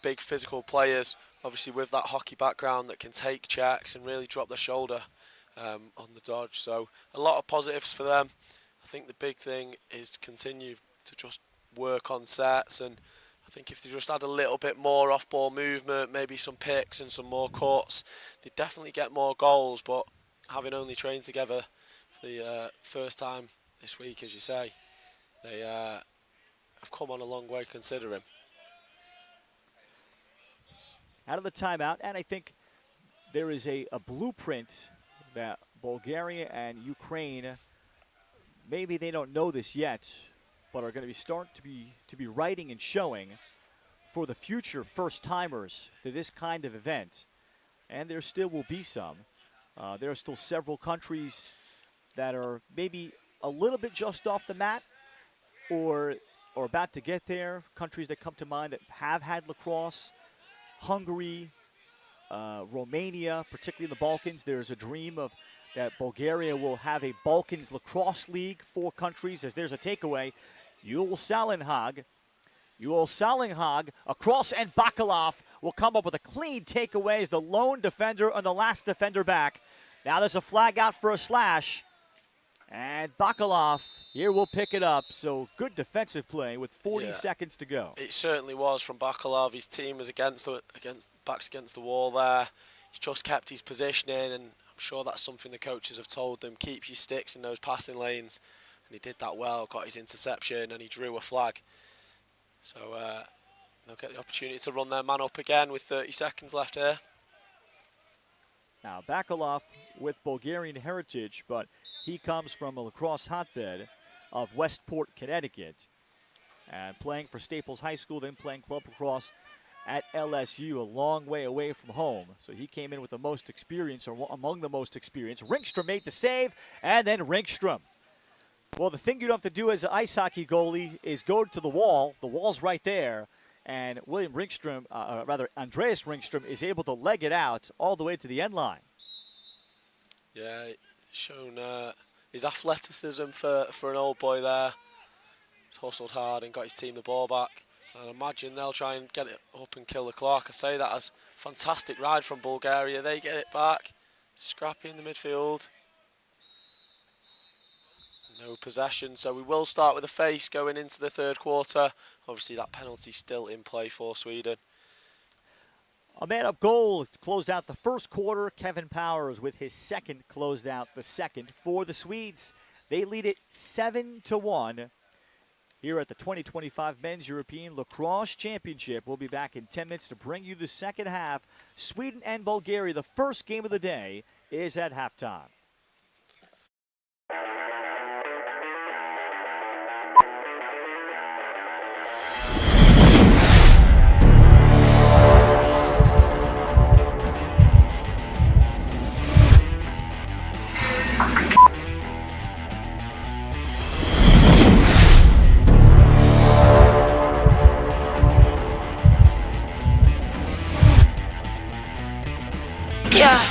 big physical players, obviously with that hockey background, that can take checks and really drop their shoulder on the dodge. So a lot of positives for them. I think the big thing is to continue to just work on sets, and I think if they just had a little bit more off-ball movement, maybe some picks and some more cuts, they'd definitely get more goals. But having only trained together for the first time this week, as you say, they have come on a long way considering. Out of the timeout, and I think there is a blueprint that Bulgaria and Ukraine, maybe they don't know this yet, but are going to be starting to be writing and showing for the future first-timers to this kind of event. And there still will be some. There are still several countries that are maybe a little bit just off the mat or about to get there. Countries that come to mind that have had lacrosse: Hungary, Romania, particularly in the Balkans. There's a dream of that Bulgaria will have a Balkans lacrosse league, 4 countries, as there's a takeaway. Yul Salinhag across, and Bakalov will come up with a clean takeaway as the lone defender and the last defender back. Now there's a flag out for a slash, and Bakalov here will pick it up. So good defensive play with 40 seconds to go. It certainly was from Bakalov. His team was backs against the wall there. He's just kept his positioning, and I'm sure that's something the coaches have told them. Keep your sticks in those passing lanes. And he did that well, got his interception, and he drew a flag. So they'll get the opportunity to run their man up again with 30 seconds left here. Now Bakalov with Bulgarian heritage, but he comes from a lacrosse hotbed of Westport, Connecticut, and playing for Staples High School, then playing club lacrosse at LSU, a long way away from home. So he came in with the most experience, or among the most experience. Ringstrom made the save, and then Ringstrom. Well, the thing you don't have to do as an ice hockey goalie is go to the wall. The wall's right there. And Andreas Ringstrom is able to leg it out all the way to the end line. Yeah, shown his athleticism for an old boy there. He's hustled hard and got his team the ball back. And I imagine they'll try and get it up and kill the clock. I say that as a fantastic ride from Bulgaria. They get it back. Scrappy in the midfield. No possession, so we will start with a face going into the third quarter. Obviously, that penalty still in play for Sweden. A man-up goal to close out the first quarter. Kevin Powers with his second closed out the second for the Swedes. They lead it 7-1 here at the 2025 Men's European Lacrosse Championship. We'll be back in 10 minutes to bring you the second half. Sweden and Bulgaria, the first game of the day, is at halftime.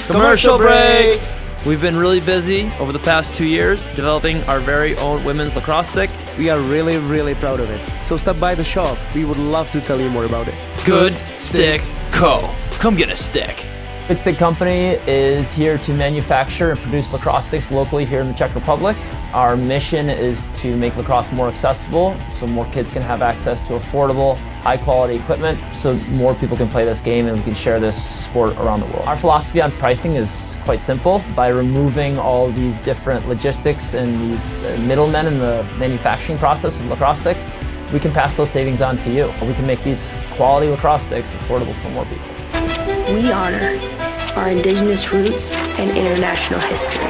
Commercial break! We've been really busy over the past 2 years developing our very own women's lacrosse stick. We are really, really proud of it. So stop by the shop. We would love to tell you more about it. Good Stick Co. Come get a stick. Big Stick Company is here to manufacture and produce lacrosse sticks locally here in the Czech Republic. Our mission is to make lacrosse more accessible so more kids can have access to affordable, high-quality equipment so more people can play this game and we can share this sport around the world. Our philosophy on pricing is quite simple. By removing all these different logistics and these middlemen in the manufacturing process of lacrosse sticks, we can pass those savings on to you. We can make these quality lacrosse sticks affordable for more people. We honor our indigenous roots and international history.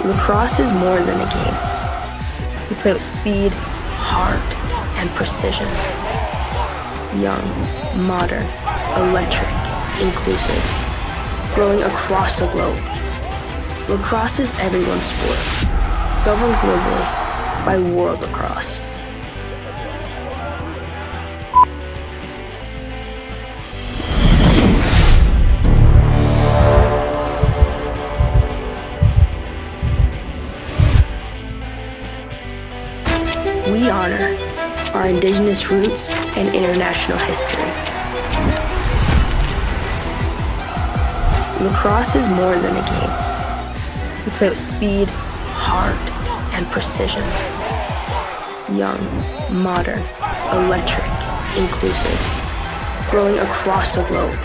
Lacrosse is more than a game. We play with speed, heart, and precision. Young, modern, electric, inclusive, growing across the globe. Lacrosse is everyone's sport, governed globally by World Lacrosse. We honor our indigenous roots and international history. Lacrosse is more than a game. We play with speed, heart, and precision. Young, modern, electric, inclusive, growing across the globe.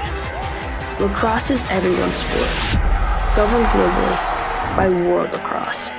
Lacrosse is everyone's sport, governed globally by World Lacrosse.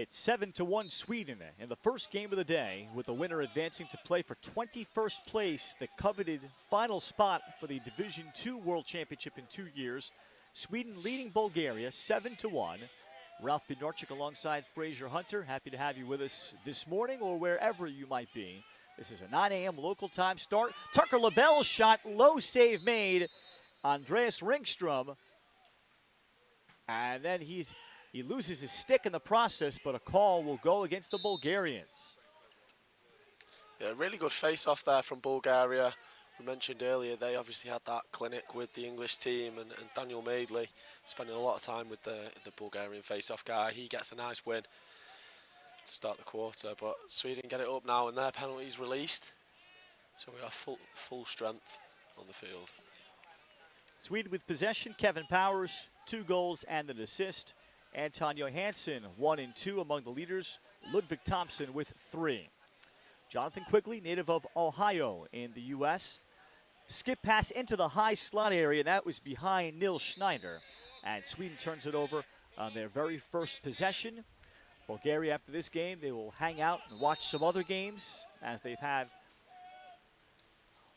It's 7-1 Sweden in the first game of the day, with the winner advancing to play for 21st place, the coveted final spot for the Division II World Championship in 2 years. Sweden leading Bulgaria 7-1. Ralph Bednarczyk alongside Fraser Hunter. Happy to have you with us this morning or wherever you might be. This is a 9 a.m. local time start. Tucker LaBelle's shot, low save made. Andreas Ringstrom. And then he loses his stick in the process, but a call will go against the Bulgarians. Yeah, really good face-off there from Bulgaria. We mentioned earlier they obviously had that clinic with the English team, and Daniel Madeley spending a lot of time with the Bulgarian face-off guy. He gets a nice win to start the quarter, but Sweden get it up now and their penalty's released. So we are full strength on the field. Sweden with possession, Kevin Powers, 2 goals and an assist. Anton Johansson, 1 and 2 among the leaders. Ludvig Thompson with 3. Jonathan Quigley, native of Ohio in the U.S. Skip pass into the high slot area, and that was behind Nils Schneider. And Sweden turns it over on their very first possession. Bulgaria, after this game, they will hang out and watch some other games, as they've had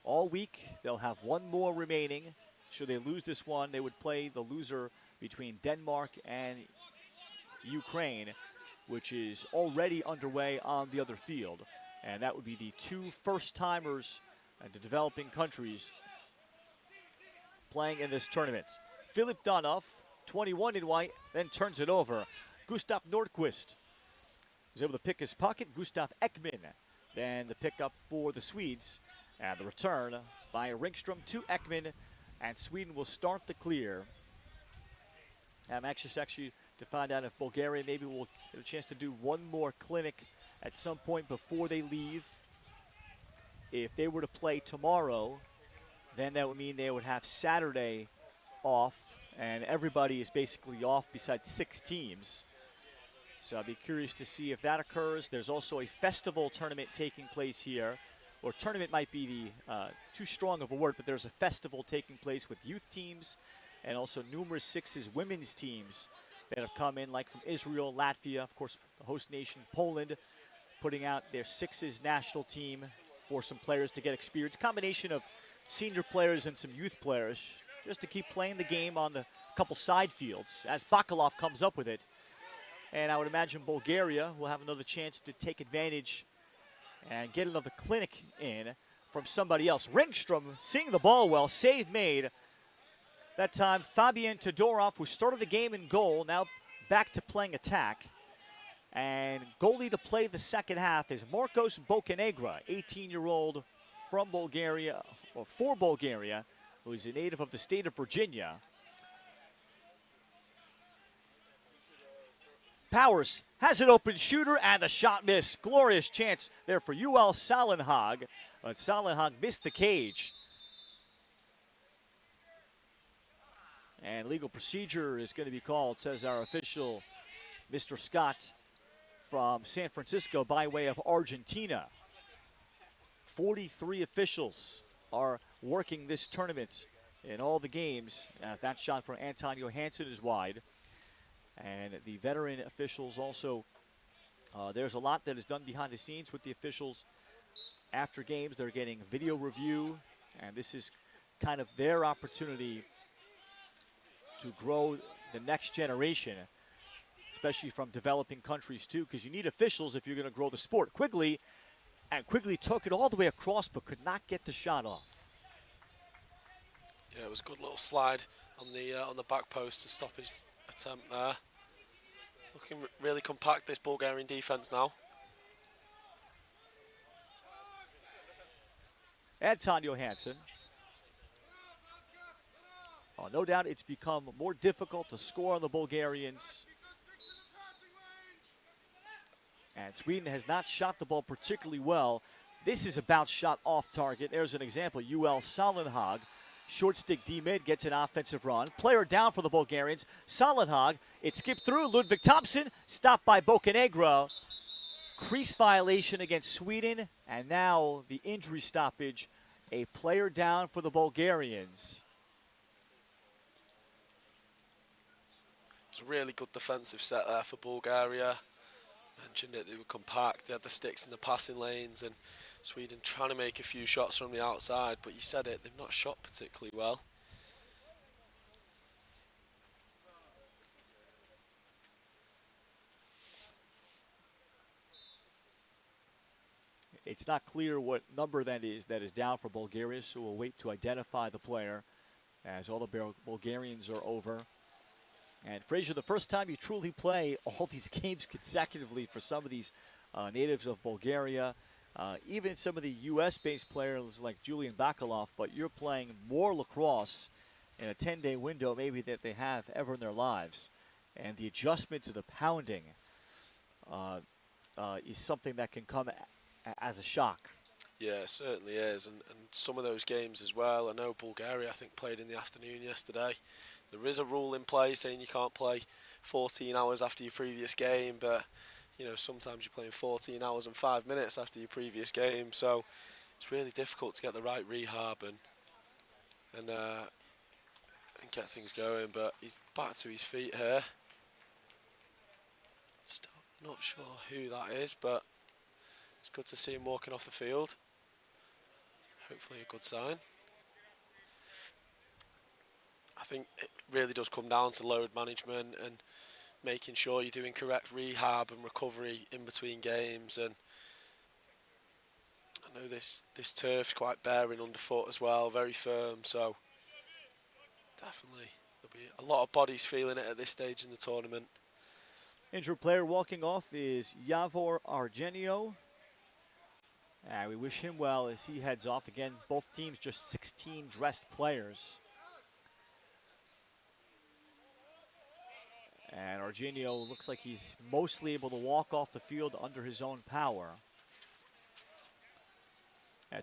all week. They'll have one more remaining. Should they lose this one, they would play the loser between Denmark and Ukraine, which is already underway on the other field. And that would be the 2 first-timers in the developing countries playing in this tournament. Philip Donoff, 21 in white, then turns it over. Gustav Nordqvist was able to pick his pocket. Gustav Ekman, then the pickup for the Swedes. And the return by Ringstrom to Ekman, and Sweden will start the clear. I'm anxious actually to find out if Bulgaria maybe will get a chance to do one more clinic at some point before they leave. If they were to play tomorrow, then that would mean they would have Saturday off, and everybody is basically off besides 6 teams. So I'd be curious to see if that occurs. There's also a festival tournament taking place here. Or tournament might be the too strong of a word, but there's a festival taking place with youth teams and also numerous Sixes women's teams that have come in, like from Israel, Latvia, of course, the host nation, Poland, putting out their Sixes national team for some players to get experience. Combination of senior players and some youth players, just to keep playing the game on the couple side fields as Bakalov comes up with it. And I would imagine Bulgaria will have another chance to take advantage and get another clinic in from somebody else. Ringstrom seeing the ball well, save made. That time, Fabian Todorov, who started the game in goal, now back to playing attack. And goalie to play the second half is Marcos Bocanegra, 18-year-old from Bulgaria, or for Bulgaria, who is a native of the state of Virginia. Powers has an open shooter, and the shot missed. Glorious chance there for UL Salenhag, but Salenhag missed the cage. And legal procedure is going to be called, says our official, Mr. Scott from San Francisco by way of Argentina. 43 officials are working this tournament in all the games, as that shot from Anton Johansson is wide. And the veteran officials also, there's a lot that is done behind the scenes with the officials after games. They're getting video review, and this is kind of their opportunity to grow the next generation, especially from developing countries too, because you need officials if you're going to grow the sport. Quigley took it all the way across but could not get the shot off. Yeah, it was a good little slide on the back post to stop his attempt there. Looking really compact, this Bulgarian defense now. Anton Johansson. Oh, no doubt it's become more difficult to score on the Bulgarians. And Sweden has not shot the ball particularly well. This is about shot off target. There's an example. UL Salenhag, short stick D-mid, gets an offensive run. Player down for the Bulgarians. Salenhag, it skipped through. Ludvig Thompson, stopped by Bocanegra. Crease violation against Sweden. And now the injury stoppage. A player down for the Bulgarians. It's a really good defensive set there for Bulgaria. Mentioned it, they were compact, they had the sticks in the passing lanes, and Sweden trying to make a few shots from the outside, but you said it, they've not shot particularly well. It's not clear what number that is down for Bulgaria, so we'll wait to identify the player as all the Bulgarians are over. And Frazier, the first time you truly play all these games consecutively for some of these natives of Bulgaria, even some of the U.S.-based players like Julian Bakalov, but you're playing more lacrosse in a 10-day window maybe that they have ever in their lives. And the adjustment to the pounding is something that can come as a shock. Yeah, it certainly is, and some of those games as well. I know Bulgaria, I think, played in the afternoon yesterday. There is a rule in play saying you can't play 14 hours after your previous game, but you know, sometimes you're playing 14 hours and 5 minutes after your previous game, so it's really difficult to get the right rehab and get things going. But he's back to his feet here. Still not sure who that is, but it's good to see him walking off the field. Hopefully a good sign. I think it really does come down to load management and making sure you're doing correct rehab and recovery in between games. And I know this turf's quite bearing underfoot as well, very firm, so definitely there'll be a lot of bodies feeling it at this stage in the tournament. Injured player walking off is Javor Argenio. And we wish him well as he heads off. Again, both teams just 16 dressed players. And Argenio looks like he's mostly able to walk off the field under his own power.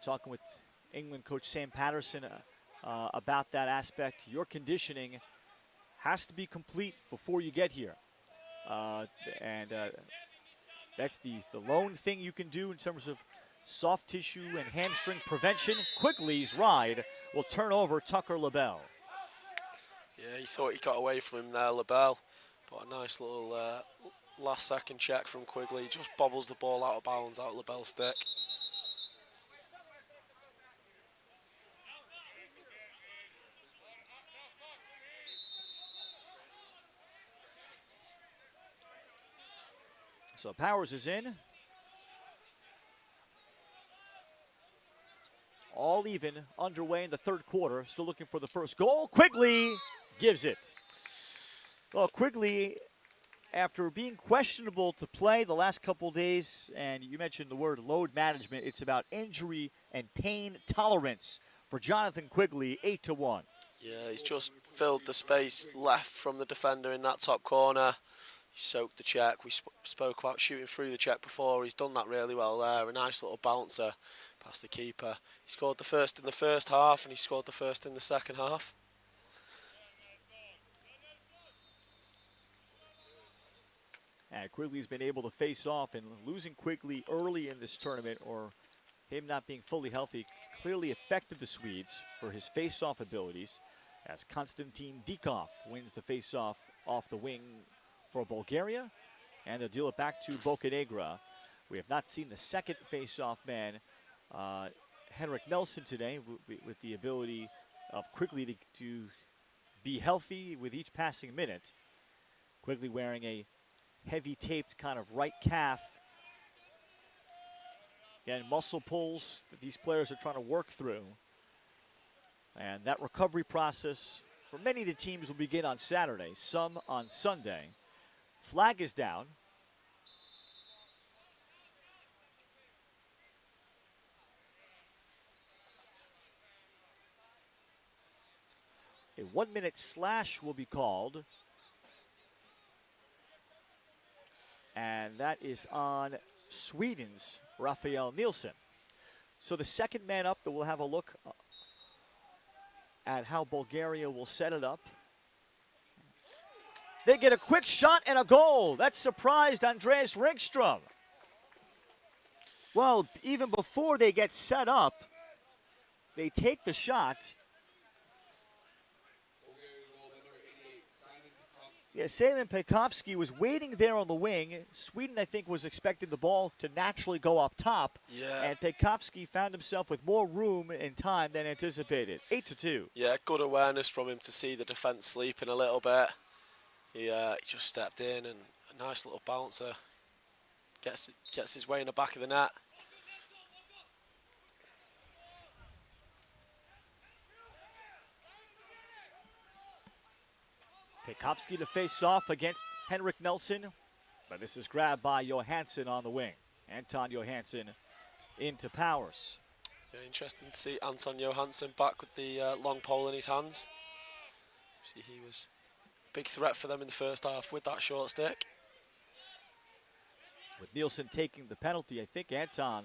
Talking with England coach Sam Patterson about that aspect. Your conditioning has to be complete before you get here. That's the lone thing you can do in terms of soft tissue and hamstring prevention. Quigley's ride will turn over Tucker LaBelle. Yeah, he thought he got away from him there, LaBelle. But a nice little last second check from Quigley. Just bobbles the ball out of bounds, out of LaBelle's stick. So Powers is in. All even, underway in the third quarter. Still looking for the first goal. Quigley gives it. Well, Quigley, after being questionable to play the last couple of days, and you mentioned the word load management, it's about injury and pain tolerance for Jonathan Quigley, 8-1. Yeah, he's just filled the space left from the defender in that top corner. He soaked the check. We spoke about shooting through the check before. He's done that really well there. A nice little bouncer past the keeper. He scored the first in the first half, and he scored the first in the second half. And Quigley's been able to face off, and losing Quigley early in this tournament, or him not being fully healthy, clearly affected the Swedes for his face-off abilities, as Konstantin Dikov wins the face-off off the wing for Bulgaria, and they'll deal it back to Bocanegra. We have not seen the second face-off man, Henrik Nelson, today, with the ability of Quigley to be healthy with each passing minute. Quigley wearing a heavy taped kind of right calf. Again, muscle pulls that these players are trying to work through. And that recovery process for many of the teams will begin on Saturday, some on Sunday. Flag is down. A 1-minute slash will be called. And that is on Sweden's Rafael Nielsen. So the second man up, that we'll have a look at how Bulgaria will set it up. They get a quick shot and a goal. That surprised Andreas Ringstrom. Well, even before they get set up, they take the shot. Yeah, Simon Pekovsky was waiting there on the wing. Sweden, I think, was expecting the ball to naturally go up top. Yeah. And Pekovsky found himself with more room and time than anticipated. 8-2. Yeah, good awareness from him to see the defence sleeping a little bit. He just stepped in and a nice little bouncer. Gets his way in the back of the net. Pekovsky to face off against Henrik Nelson. But this is grabbed by Johansson on the wing. Anton Johansson into Powers. Yeah, interesting to see Anton Johansson back with the long pole in his hands. See, he was a big threat for them in the first half with that short stick. With Nielsen taking the penalty, I think Anton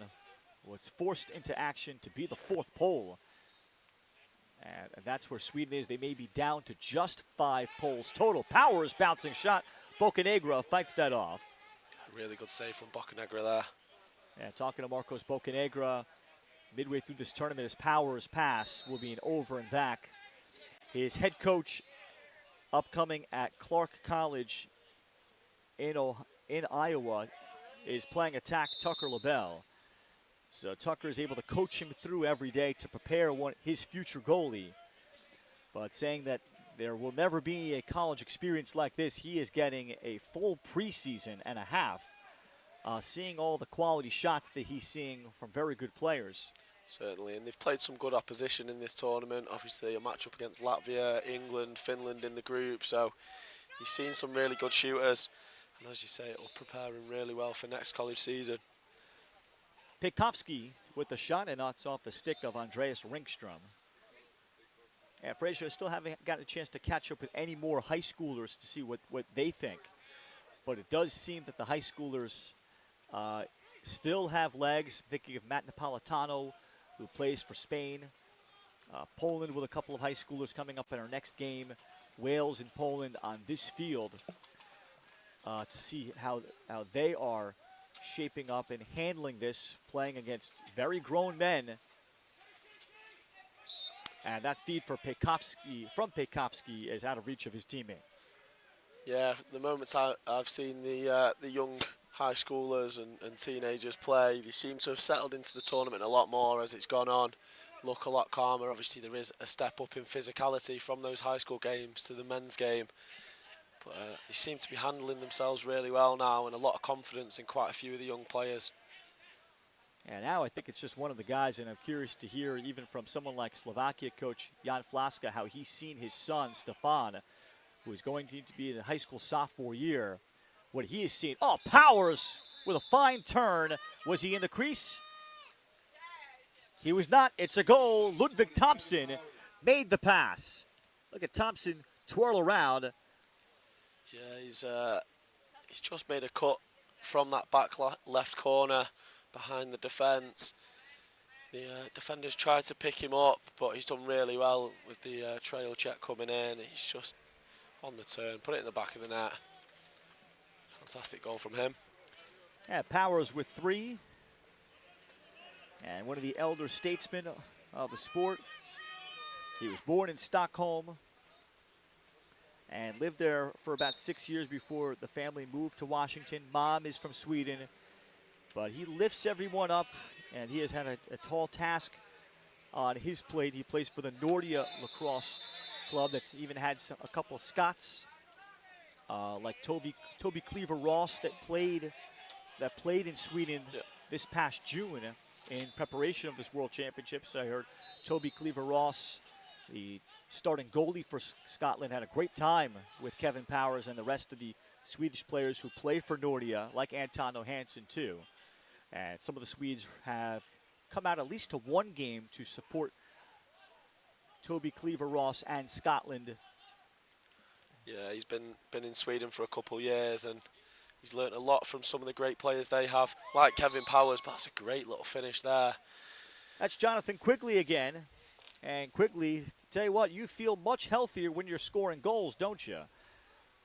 was forced into action to be the fourth pole. And that's where Sweden is. They may be down to just 5 poles total. Powers bouncing shot. Bocanegra fights that off. Really good save from Bocanegra there. Yeah, talking to Marcos Bocanegra midway through this tournament, his Powers pass will be an over and back. His head coach upcoming at Clark College in Iowa is playing attack Tucker LaBelle. So Tucker is able to coach him through every day to prepare his future goalie. But saying that there will never be a college experience like this, he is getting a full preseason and a half, seeing all the quality shots that he's seeing from very good players. Certainly, and they've played some good opposition in this tournament. Obviously, a matchup against Latvia, England, Finland in the group. So he's seen some really good shooters. And as you say, it will prepare him really well for next college season. Pekovsky with the shot, and it's off the stick of Andreas Ringstrom. And Frazier, still haven't gotten a chance to catch up with any more high schoolers to see what they think. But it does seem that the high schoolers still have legs. Thinking of Matt Napolitano, who plays for Spain. Poland with a couple of high schoolers coming up in our next game. Wales and Poland on this field to see how they are shaping up and handling this, playing against very grown men. And that feed from Pekovsky is out of reach of his teammate. Yeah, the moments I've seen the young high schoolers and teenagers play, they seem to have settled into the tournament a lot more as it's gone on. Look a lot calmer. Obviously, there is a step up in physicality from those high school games to the men's game. But they seem to be handling themselves really well now, and a lot of confidence in quite a few of the young players. And now I think it's just one of the guys, and I'm curious to hear even from someone like Slovakia coach Jan Flaska how he's seen his son, Stefan, who is going to be in a high school sophomore year, what he has seen. Oh, Powers with a fine turn. Was he in the crease? He was not. It's a goal. Ludvig Thompson made the pass. Look at Thompson twirl around. Yeah, he's just made a cut from that back left corner behind the defence. The defenders tried to pick him up, but he's done really well with the trail check coming in. He's just on the turn, put it in the back of the net. Fantastic goal from him. Yeah, Powers with 3. And one of the elder statesmen of the sport. He was born in Stockholm and lived there for about 6 years before the family moved to Washington. Mom is from Sweden, but he lifts everyone up, and he has had a tall task on his plate. He plays for the Nordia Lacrosse club that's even had a couple of Scots, like Toby Cleaver-Ross that played in Sweden this past June in preparation of this World Championships. I heard Toby Cleaver-Ross, the starting goalie for Scotland, had a great time with Kevin Powers and the rest of the Swedish players who play for Nordia, like Anton Johansson too. And some of the Swedes have come out at least to one game to support Toby Cleaver-Ross and Scotland. Yeah, he's been in Sweden for a couple of years, and he's learnt a lot from some of the great players they have, like Kevin Powers, but that's a great little finish there. That's Jonathan Quigley again. And Quigley, to tell you what, you feel much healthier when you're scoring goals, don't you?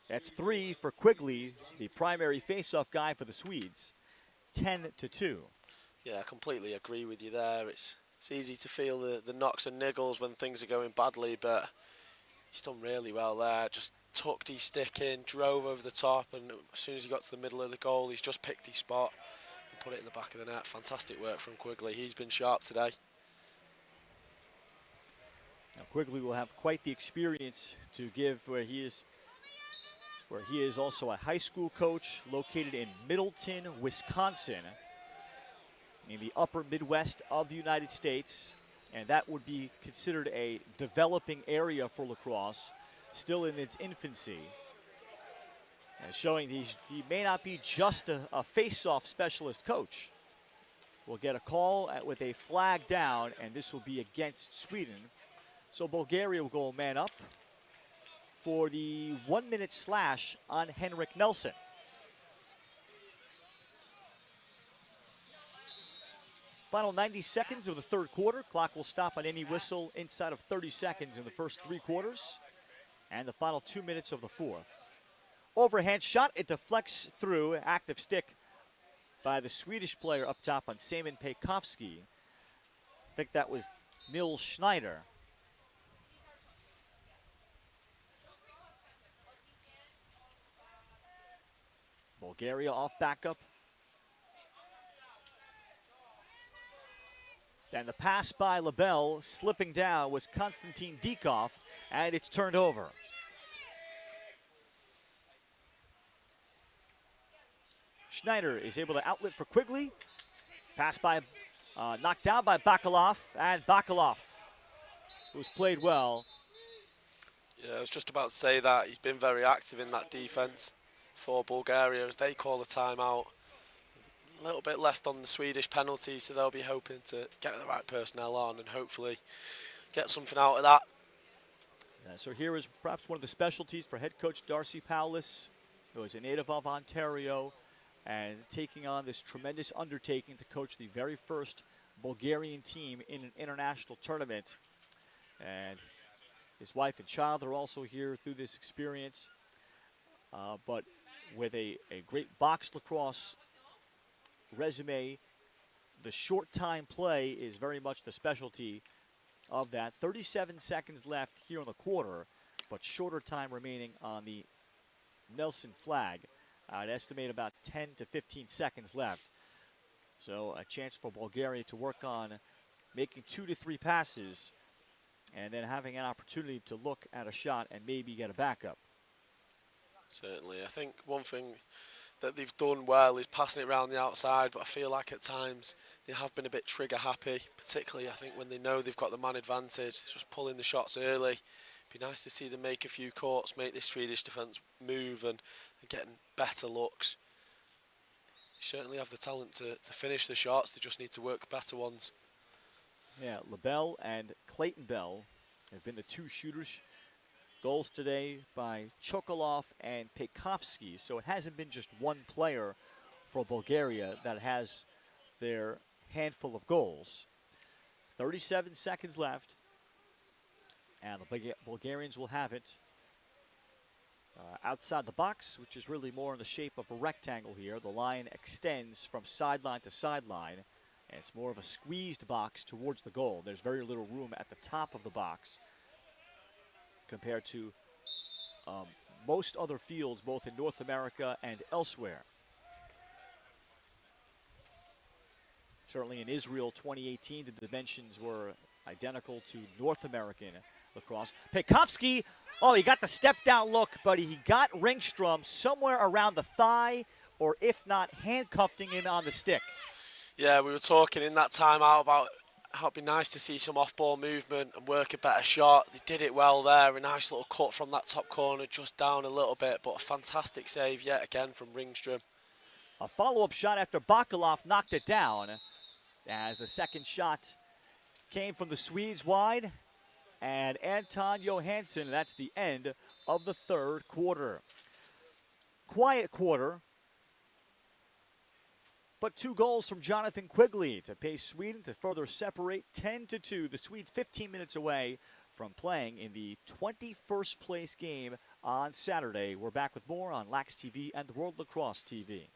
That's 3 for Quigley, the primary face-off guy for the Swedes. 10-2. Yeah, I completely agree with you there. It's easy to feel the knocks and niggles when things are going badly, but he's done really well there. Just tucked his stick in, drove over the top, and as soon as he got to the middle of the goal, he's just picked his spot and put it in the back of the net. Fantastic work from Quigley. He's been sharp today. Now Quigley will have quite the experience to give where he is also a high school coach located in Middleton, Wisconsin, in the upper Midwest of the United States. And that would be considered a developing area for lacrosse, still in its infancy. And showing he may not be just a face-off specialist coach. We'll get a call with a flag down, and this will be against Sweden. So Bulgaria will go man up for the 1-minute slash on Henrik Nelson. Final 90 seconds of the third quarter. Clock will stop on any whistle inside of 30 seconds in the first 3 quarters. And the final 2 minutes of the fourth. Overhand shot, it deflects through. Active stick by the Swedish player up top on Seaman Pekowski. I think that was Nils Schneider. Bulgaria off backup. And the pass by LaBelle, slipping down, was Konstantin Dikov, and it's turned over. Schneider is able to outlet for Quigley. Pass by, knocked down by Bakalov, and Bakalov, who's played well. Yeah, I was just about to say that. He's been very active in that defence for Bulgaria as they call a timeout. A little bit left on the Swedish penalty, so they'll be hoping to get the right personnel on and hopefully get something out of that. So here is perhaps one of the specialties for head coach Darcy Powlis, who is a native of Ontario and taking on this tremendous undertaking to coach the very first Bulgarian team in an international tournament. And his wife and child are also here through this experience, but with a great box lacrosse resume. The short time play is very much the specialty of that. 37 seconds left here in the quarter, but shorter time remaining on the Nelson flag. I'd estimate about 10 to 15 seconds left. So a chance for Bulgaria to work on making 2 to 3 passes and then having an opportunity to look at a shot and maybe get a backup. Certainly. I think one thing that they've done well is passing it around the outside, but I feel like at times they have been a bit trigger happy, particularly I think when they know they've got the man advantage, just pulling the shots early. Be nice to see them make a few courts, make this Swedish defence move and getting better looks. They certainly have the talent to finish the shots, they just need to work better ones. Yeah, LaBelle and Clayton Bell have been the 2 shooters. Goals today by Chokolov and Pekowski. So it hasn't been just one player for Bulgaria that has their handful of goals. 37 seconds left. And the Bulgarians will have it outside the box, which is really more in the shape of a rectangle here. The line extends from sideline to sideline. And it's more of a squeezed box towards the goal. There's very little room at the top of the box compared to most other fields, both in North America and elsewhere. Certainly in Israel 2018, the dimensions were identical to North American lacrosse. Pekowski, oh, he got the step down look, but he got Ringstrom somewhere around the thigh, or if not, handcuffing him on the stick. Yeah, we were talking in that timeout about how it'd be nice to see some off-ball movement and work a better shot. They did it well there. A nice little cut from that top corner, just down a little bit, but a fantastic save yet again from Ringstrom. A follow-up shot after Bakalov knocked it down, as the second shot came from the Swedes wide. And Anton Johansson, that's the end of the third quarter. Quiet quarter, but 2 goals from Jonathan Quigley to pace Sweden to further separate 10-2. The Swedes 15 minutes away from playing in the 21st place game on Saturday. We're back with more on Lax TV and World Lacrosse TV.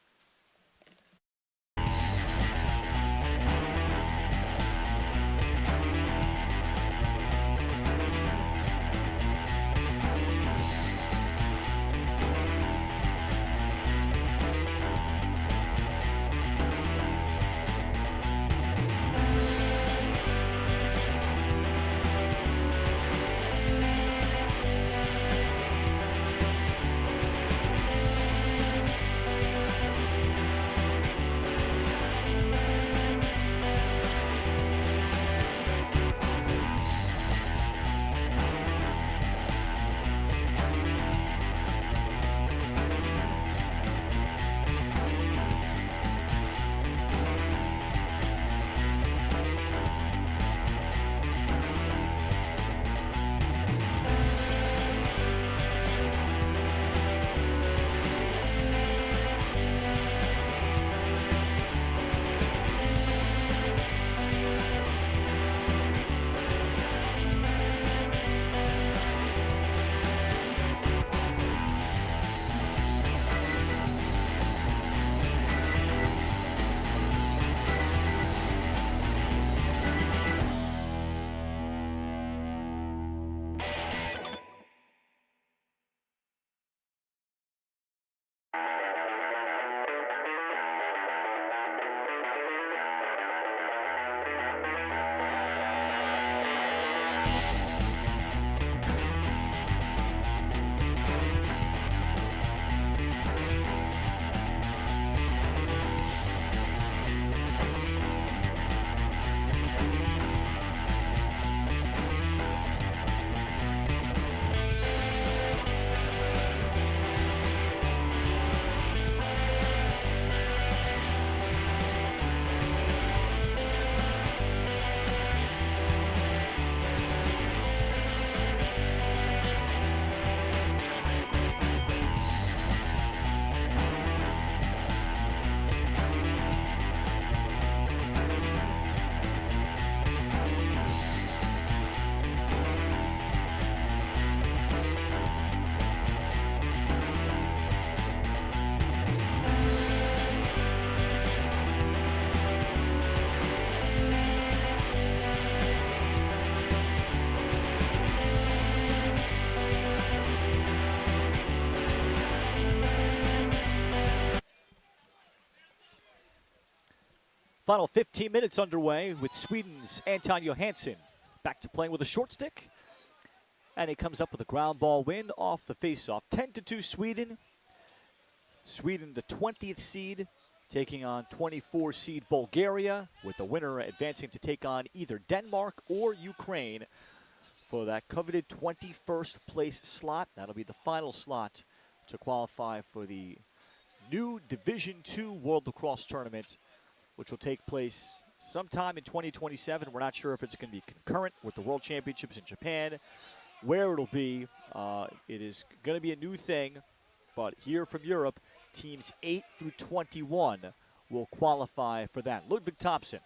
Final 15 minutes underway with Sweden's Anton Johansson back to playing with a short stick. And he comes up with a ground ball win off the faceoff. 10-2 Sweden. Sweden, the 20th seed, taking on 24 seed Bulgaria, with the winner advancing to take on either Denmark or Ukraine for that coveted 21st place slot. That'll be the final slot to qualify for the new Division II World Lacrosse Tournament, which will take place sometime in 2027. We're not sure if it's going to be concurrent with the World Championships in Japan, where it'll be. It is going to be a new thing, but here from Europe, teams 8 through 21 will qualify for that. Ludvig Thompson.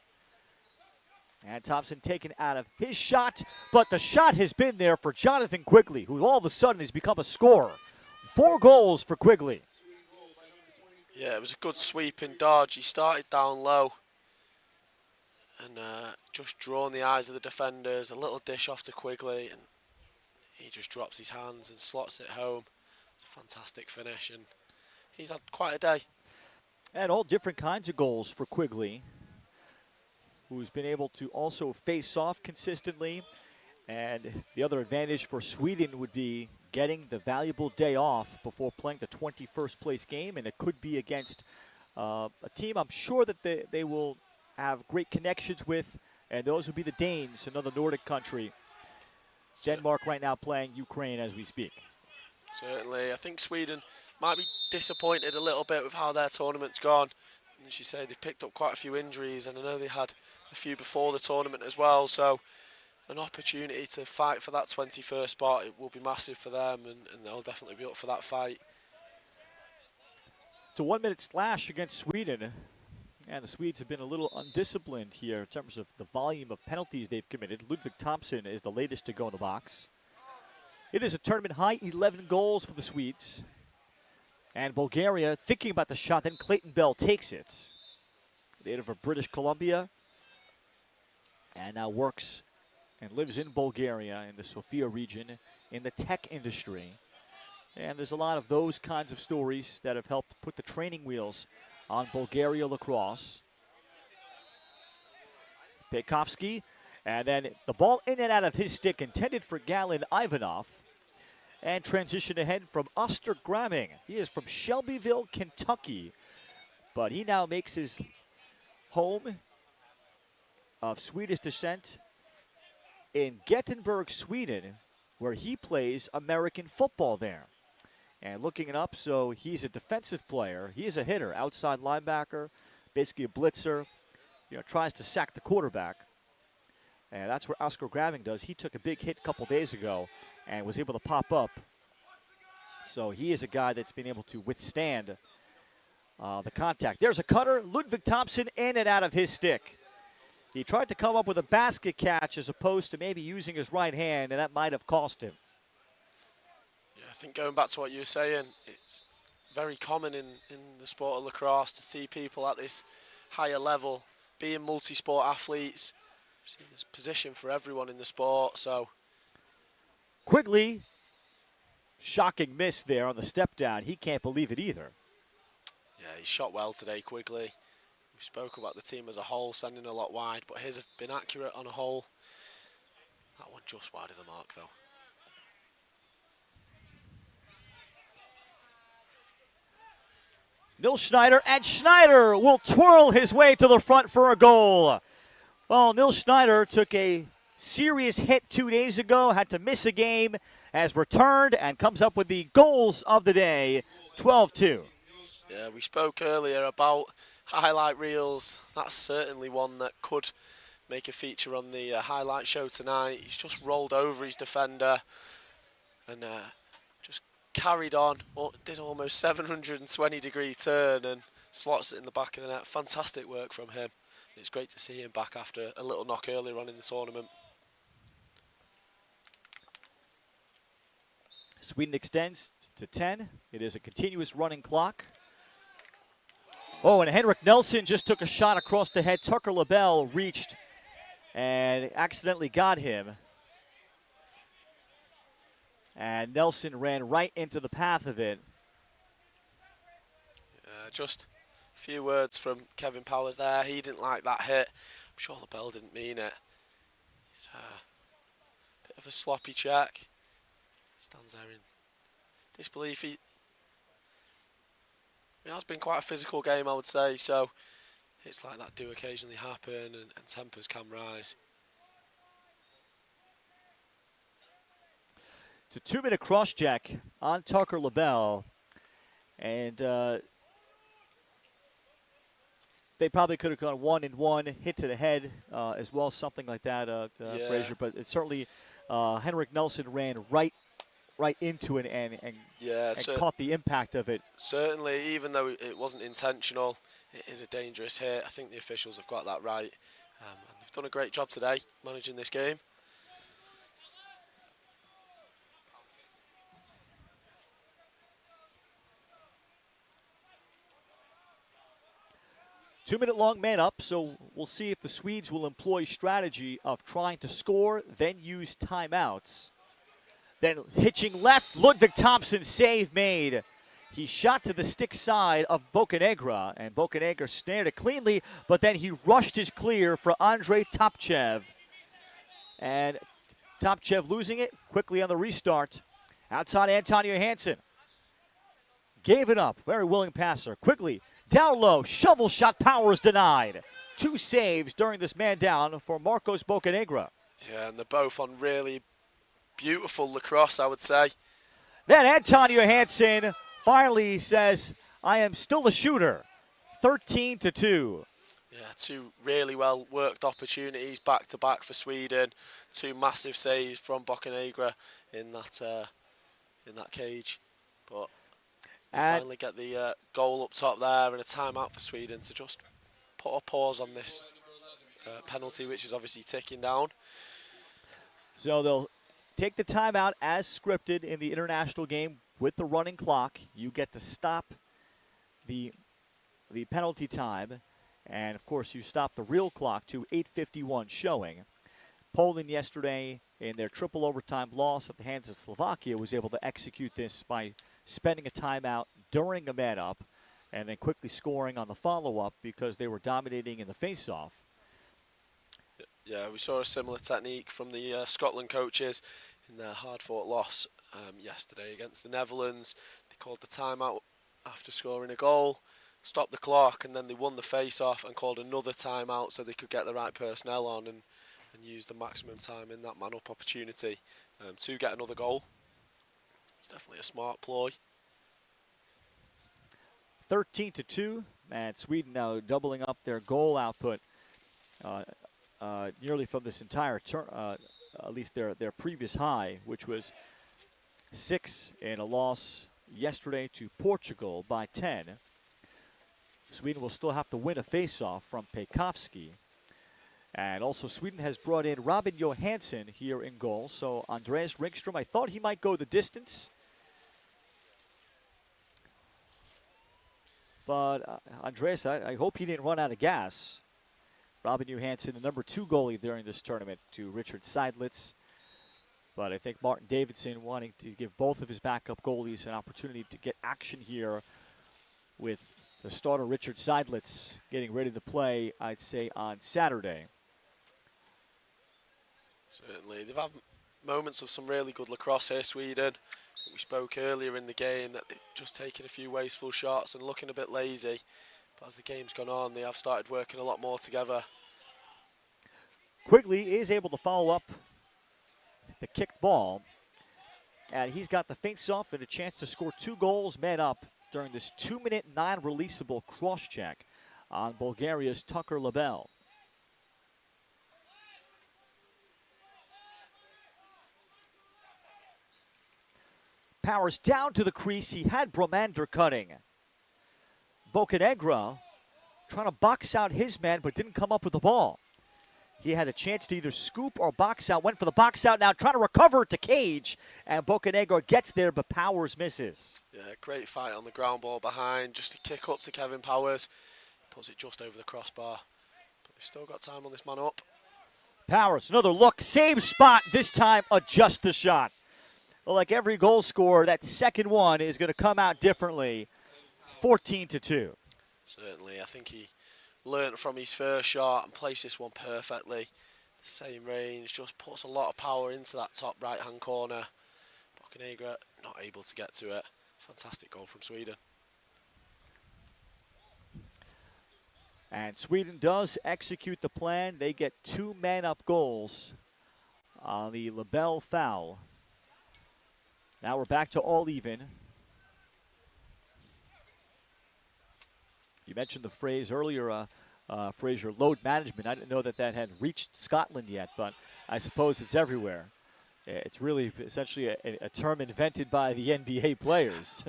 And Thompson taken out of his shot, but the shot has been there for Jonathan Quigley, who all of a sudden has become a scorer. 4 goals for Quigley. Yeah, it was a good sweeping dodge. He started down low and just drawn the eyes of the defenders. A little dish off to Quigley, and he just drops his hands and slots it home. It's a fantastic finish, and he's had quite a day. And all different kinds of goals for Quigley, who's been able to also face off consistently. And the other advantage for Sweden would be getting the valuable day off before playing the 21st place game, and it could be against a team I'm sure that they will have great connections with, and those would be the Danes, another Nordic country. Denmark right now playing Ukraine as we speak. Certainly. I think Sweden might be disappointed a little bit with how their tournament's gone. As you say, they've picked up quite a few injuries, and I know they had a few before the tournament as well, so an opportunity to fight for that 21st spot, it will be massive for them, and they'll definitely be up for that fight. It's a 1-minute slash against Sweden, and the Swedes have been a little undisciplined here in terms of the volume of penalties they've committed. Ludvig Thompson is the latest to go in the box. It is a tournament high 11 goals for the Swedes. And Bulgaria thinking about the shot, then Clayton Bell takes it. Native of British Columbia, and now works and lives in Bulgaria in the Sofia region in the tech industry. And there's a lot of those kinds of stories that have helped put the training wheels on Bulgaria lacrosse. Pekovsky, and then the ball in and out of his stick, intended for Galen Ivanov. And transition ahead from Oster Gramming. He is from Shelbyville, Kentucky, but he now makes his home of Swedish descent in Gothenburg, Sweden, where he plays American football there. And looking it up, so he's a defensive player. He is a hitter, outside linebacker, basically a blitzer. Tries to sack the quarterback. And that's what Oster Gramming does. He took a big hit a couple days ago and was able to pop up. So he is a guy that's been able to withstand the contact. There's a cutter. Ludvig Thompson in and out of his stick. He tried to come up with a basket catch as opposed to maybe using his right hand, and that might have cost him. Yeah, I think going back to what you were saying, it's very common in the sport of lacrosse to see people at this higher level being multi-sport athletes. There's position for everyone in the sport, so. Quigley, shocking miss there on the step down. He can't believe it either. Yeah, he shot well today, Quigley. We spoke about the team as a whole, sending a lot wide, but his have been accurate on a whole. That one just wide of the mark, though. Nils Schneider, and Schneider will twirl his way to the front for a goal. Well, Nils Schneider took a serious hit 2 days ago, had to miss a game, has returned and comes up with the goals of the day, 12-2. Yeah, we spoke earlier about highlight reels. That's certainly one that could make a feature on the highlight show tonight. He's just rolled over his defender and just carried on, did almost 720-degree turn and slots it in the back of the net. Fantastic work from him. It's great to see him back after a little knock earlier on in the tournament. Sweden extends to 10. It is a continuous running clock. Oh, and Henrik Nelson just took a shot across the head. Tucker LaBelle reached and accidentally got him. And Nelson ran right into the path of it. Just few words from Kevin Powers there. He didn't like that hit. I'm sure the bell didn't mean it. It's a bit of a sloppy check. He stands there in disbelief. It has been quite a physical game, I would say, so hits like that do occasionally happen, and tempers can rise. It's a 2-minute cross check on Tucker LaBelle, and they probably could have gone 1-1, hit to the head as well, something like that, Yeah. Frazier. But it certainly, Henrik Nelson ran right into it and caught the impact of it. Certainly, even though it wasn't intentional, it is a dangerous hit. I think the officials have got that right. And they've done a great job today managing this game. Two-minute-long man up, so we'll see if the Swedes will employ strategy of trying to score, then use timeouts. Then hitching left, Ludvig Thompson, save made. He shot to the stick side of Bocanegra, and Bocanegra snared it cleanly, but then he rushed his clear for Andrei Topchev. And Topchev losing it quickly on the restart. Outside Antonio Hansen. Gave it up, very willing passer. Quickly, down low, shovel shot, Powers denied. 2 saves during this man down for Marcos Bocanegra. Yeah, and they're both on really beautiful lacrosse, I would say. Then Antonio Hansen finally says, I am still a shooter. 13-2. Yeah, 2 really well worked opportunities back to back for Sweden. 2 massive saves from Bocanegra in that cage. But they finally get the goal up top there, and a timeout for Sweden to just put a pause on this penalty, which is obviously ticking down. So they'll take the timeout as scripted in the international game with the running clock. You get to stop the penalty time, and of course you stop the real clock to 8:51 showing. Poland yesterday in their triple overtime loss at the hands of Slovakia was able to execute this by spending a timeout during a man up and then quickly scoring on the follow-up because they were dominating in the face-off. Yeah, we saw a similar technique from the Scotland coaches in their hard-fought loss yesterday against the Netherlands. They called the timeout after scoring a goal, stopped the clock, and then they won the face-off and called another timeout so they could get the right personnel on and use the maximum time in that man-up opportunity to get another goal. It's definitely a smart ploy. 13-2, and Sweden now doubling up their goal output nearly from this entire turn, at least their previous high, which was 6 in a loss yesterday to Portugal by 10. Sweden will still have to win a face-off from Pekovsky. And also Sweden has brought in Robin Johansson here in goal. So Andreas Ringstrom, I thought he might go the distance. But Andreas, I hope he didn't run out of gas. Robin Johansson, the number 2 goalie during this tournament, to Richard Seidlitz. But I think Martin Davidson wanting to give both of his backup goalies an opportunity to get action here with the starter Richard Seidlitz getting ready to play, I'd say, on Saturday. Certainly. They've had moments of some really good lacrosse here, Sweden. We spoke earlier in the game that they've just taken a few wasteful shots and looking a bit lazy. But as the game's gone on, they have started working a lot more together. Quigley is able to follow up the kicked ball. And he's got the face-off and a chance to score 2 goals man up during this 2-minute non-releasable cross-check on Bulgaria's Tucker LaBelle. Powers down to the crease. He had Bromander cutting. Bocanegra trying to box out his man, but didn't come up with the ball. He had a chance to either scoop or box out. Went for the box out now, trying to recover to Cage. And Bocanegra gets there, but Powers misses. Yeah, great fight on the ground ball behind. Just a kick up to Kevin Powers. Puts it just over the crossbar. But they've still got time on this man up. Powers, another look. Same spot. This time, adjust the shot. Well, like every goal scorer, that second one is going to come out differently. 14-2. Certainly, I think he learnt from his first shot and placed this one perfectly. The same range, just puts a lot of power into that top right-hand corner. Bocanegra not able to get to it. Fantastic goal from Sweden. And Sweden does execute the plan. They get 2 man-up goals on the Labelle foul. Now we're back to all even. You mentioned the phrase earlier, Fraser, load management. I didn't know that that had reached Scotland yet, but I suppose it's everywhere. It's really essentially a term invented by the NBA players.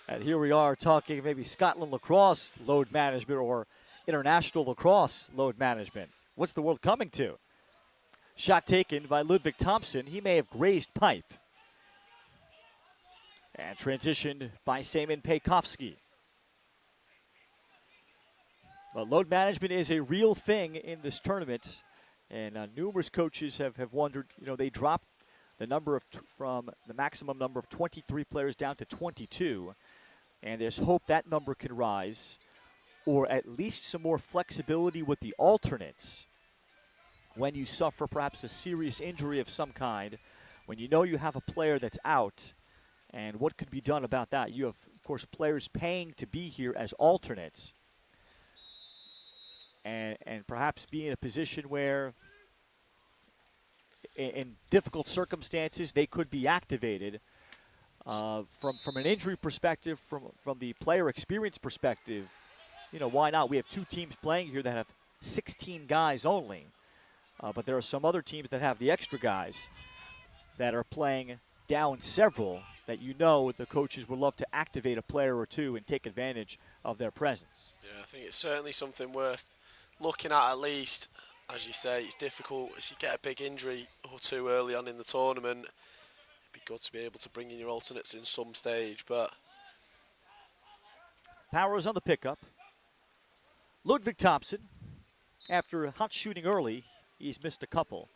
And here we are talking maybe Scotland lacrosse load management or international lacrosse load management. What's the world coming to? Shot taken by Ludwig Thompson. He may have grazed pipe. And transitioned by Seaman Pejkovsky. But load management is a real thing in this tournament. And numerous coaches have wondered, they dropped the number of from the maximum number of 23 players down to 22. And there's hope that number can rise, or at least some more flexibility with the alternates when you suffer perhaps a serious injury of some kind, when you know you have a player that's out. And what could be done about that? You have, of course, players paying to be here as alternates. And perhaps be in a position where in difficult circumstances they could be activated. From an injury perspective, from the player experience perspective, why not? We have 2 teams playing here that have 16 guys only. But there are some other teams that have the extra guys that are playing down several that the coaches would love to activate a player or 2 and take advantage of their presence. Yeah, I think it's certainly something worth looking at least. As you say, it's difficult if you get a big injury or 2 early on in the tournament. It'd be good to be able to bring in your alternates in some stage, but... Powers on the pickup. Ludwig Thompson, after hot shooting early, he's missed a couple.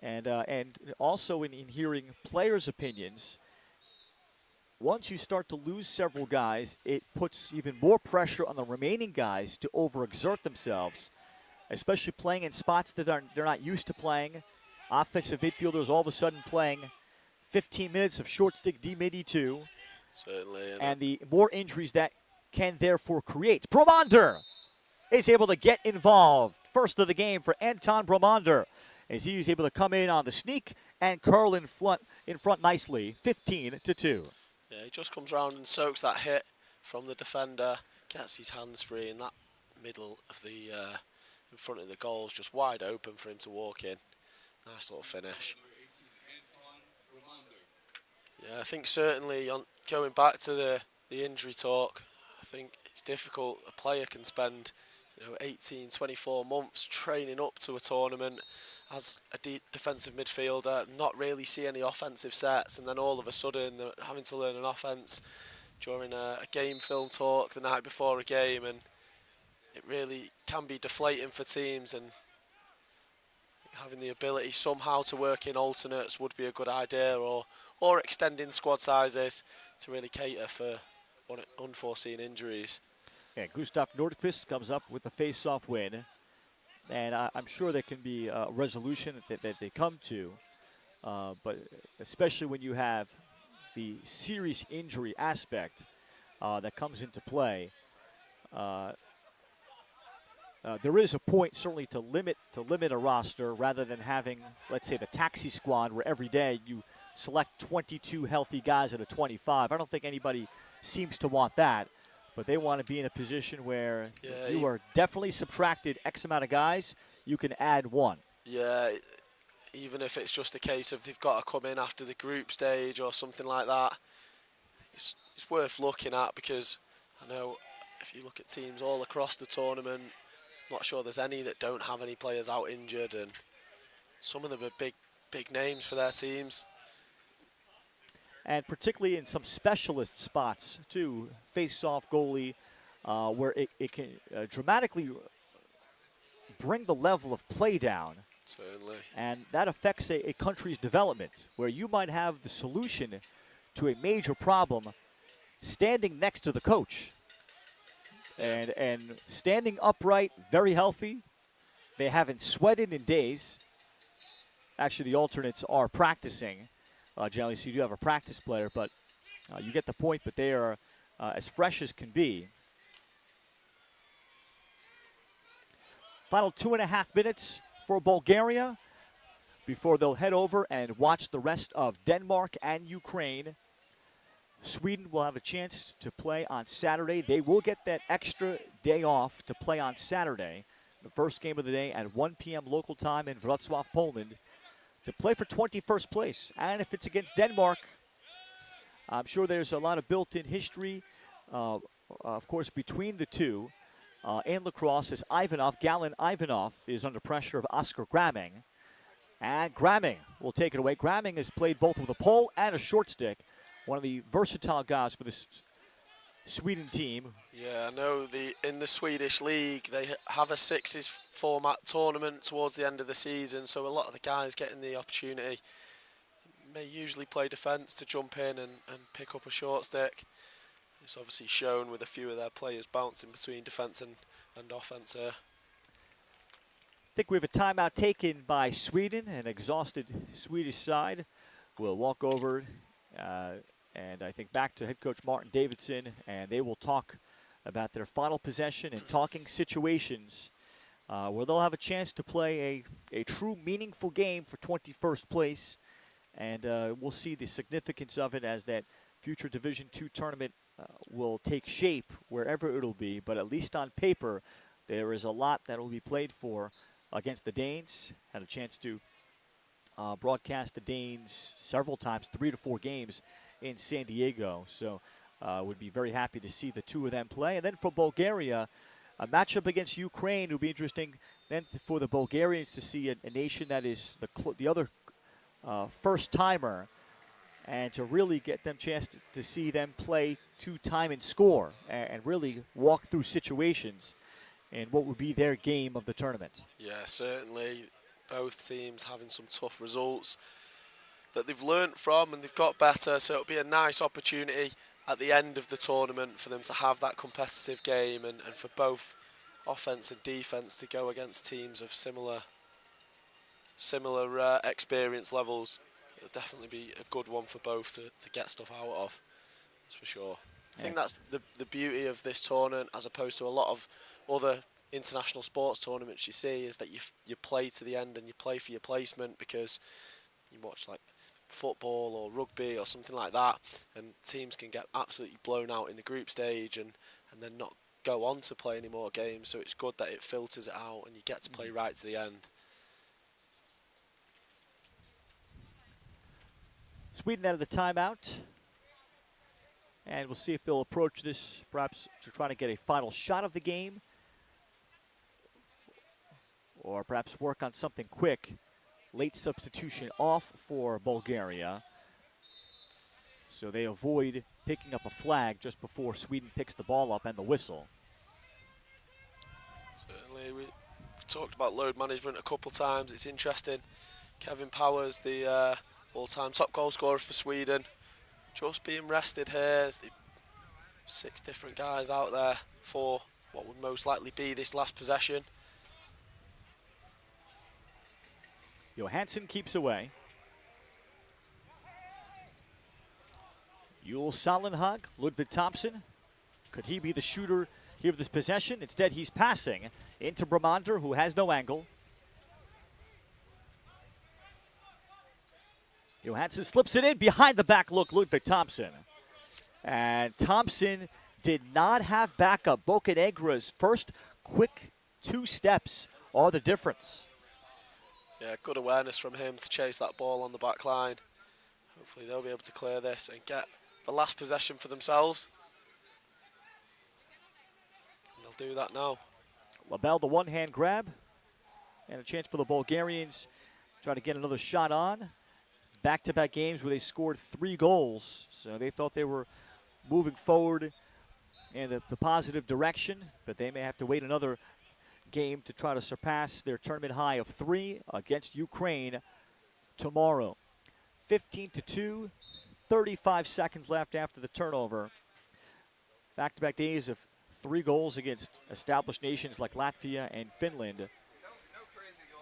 And also in hearing players' opinions, once you start to lose several guys, it puts even more pressure on the remaining guys to overexert themselves, especially playing in spots that they're not used to playing. Offensive midfielders all of a sudden playing 15 minutes of short stick D-midi-2. Certainly. And the more injuries that can therefore create. Bromander is able to get involved. First of the game for Anton Bromander, as he was able to come in on the sneak and curl in front nicely, 15-2. Yeah, he just comes around and soaks that hit from the defender, gets his hands free in that middle of the, in front of the goals, just wide open for him to walk in. Nice little finish. Yeah, I think certainly going back to the injury talk, I think it's difficult. A player can spend 18, 24 months training up to a tournament as a defensive midfielder, not really see any offensive sets, and then all of a sudden they're having to learn an offense during a game film talk the night before a game, and it really can be deflating for teams, and having the ability somehow to work in alternates would be a good idea, or extending squad sizes to really cater for unforeseen injuries. Yeah, Gustav Nordqvist comes up with the face-off win. And I'm sure there can be a resolution that they come to, but especially when you have the serious injury aspect that comes into play, there is a point certainly to limit a roster rather than having, let's say, the taxi squad where every day you select 22 healthy guys out of 25. I don't think anybody seems to want that. But they want to be in a position where you are definitely subtracted X amount of guys, you can add 1. Yeah, even if it's just a case of they've got to come in after the group stage or something like that, it's worth looking at, because I know if you look at teams all across the tournament, I'm not sure there's any that don't have any players out injured, and some of them are big names for their teams. And particularly in some specialist spots, too, face-off goalie, where it can dramatically bring the level of play down. Certainly. And that affects a country's development, where you might have the solution to a major problem standing next to the coach. and standing upright, very healthy. They haven't sweated in days. Actually, the alternates are practicing, generally, so you do have a practice player, but you get the point, but they are as fresh as can be. Final 2.5 minutes for Bulgaria before they'll head over and watch the rest of Denmark and Ukraine. Sweden will have a chance to play on Saturday. They will get that extra day off to play on Saturday, the first game of the day at 1 p.m. local time in Wrocław, Poland, to play for 21st place. And if it's against Denmark, I'm sure there's a lot of built-in history, of course, between the two. In lacrosse, as Galen Ivanov is under pressure of Oscar Gramming. And Gramming will take it away. Gramming has played both with a pole and a short stick. One of the versatile guys for this Sweden team. Yeah, I know in the Swedish league, they have a sixes format tournament towards the end of the season, so a lot of the guys getting the opportunity may usually play defence to jump in and pick up a short stick. It's obviously shown with a few of their players bouncing between defence and offence here. I think we have a timeout taken by Sweden. An exhausted Swedish side will walk over and I think back to head coach Martin Davidson, and they will talk about their final possession and talking situations where they'll have a chance to play a true meaningful game for 21st place. And we'll see the significance of it as that future Division II tournament will take shape wherever it'll be. But at least on paper, there is a lot that will be played for against the Danes. Had a chance to broadcast the Danes several times, 3 to 4 games in San Diego. So would be very happy to see the two of them play. And then for Bulgaria, a matchup against Ukraine will be interesting. Then for the Bulgarians to see a nation that is the other first-timer, and to really get them chance to see them play two-time and score and really walk through situations in what would be their game of the tournament. Yeah, certainly both teams having some tough results that they've learnt from and they've got better, so it'll be a nice opportunity at the end of the tournament for them to have that competitive game and for both offence and defence to go against teams of similar experience levels. It'll definitely be a good one for both to get stuff out of, that's for sure. I think that's the beauty of this tournament as opposed to a lot of other international sports tournaments you see, is that you play to the end and you play for your placement, because you watch like football or rugby or something like that and teams can get absolutely blown out in the group stage and then not go on to play any more games, so it's good that it filters it out and you get to play right to the end. Sweden out of the timeout. And we'll see if they'll approach this perhaps to try to get a final shot of the game, or perhaps work on something quick. Late substitution off for Bulgaria, so they avoid picking up a flag just before Sweden picks the ball up and the whistle. Certainly, we've talked about load management a couple times. It's interesting. Kevin Powers, the all-time top goal scorer for Sweden, just being rested here. 6 different guys out there for what would most likely be this last possession. Johansson keeps away. Yul Salenhag, Ludvig Thompson. Could he be the shooter here of this possession? Instead, he's passing into Bramander, who has no angle. Johansson slips it in behind the back look, Ludvig Thompson. And Thompson did not have backup. Bocanegra's first quick 2 steps are the difference. Yeah, good awareness from him to chase that ball on the back line. Hopefully they'll be able to clear this and get the last possession for themselves. And they'll do that now. LaBelle, the one-hand grab. And a chance for the Bulgarians try to get another shot on. Back-to-back games where they scored 3 goals. So they thought they were moving forward in the positive direction, but they may have to wait another game to try to surpass their tournament high of 3 against Ukraine tomorrow. 15-2, 35 seconds left after the turnover. Back-to-back days of 3 goals against established nations like Latvia and Finland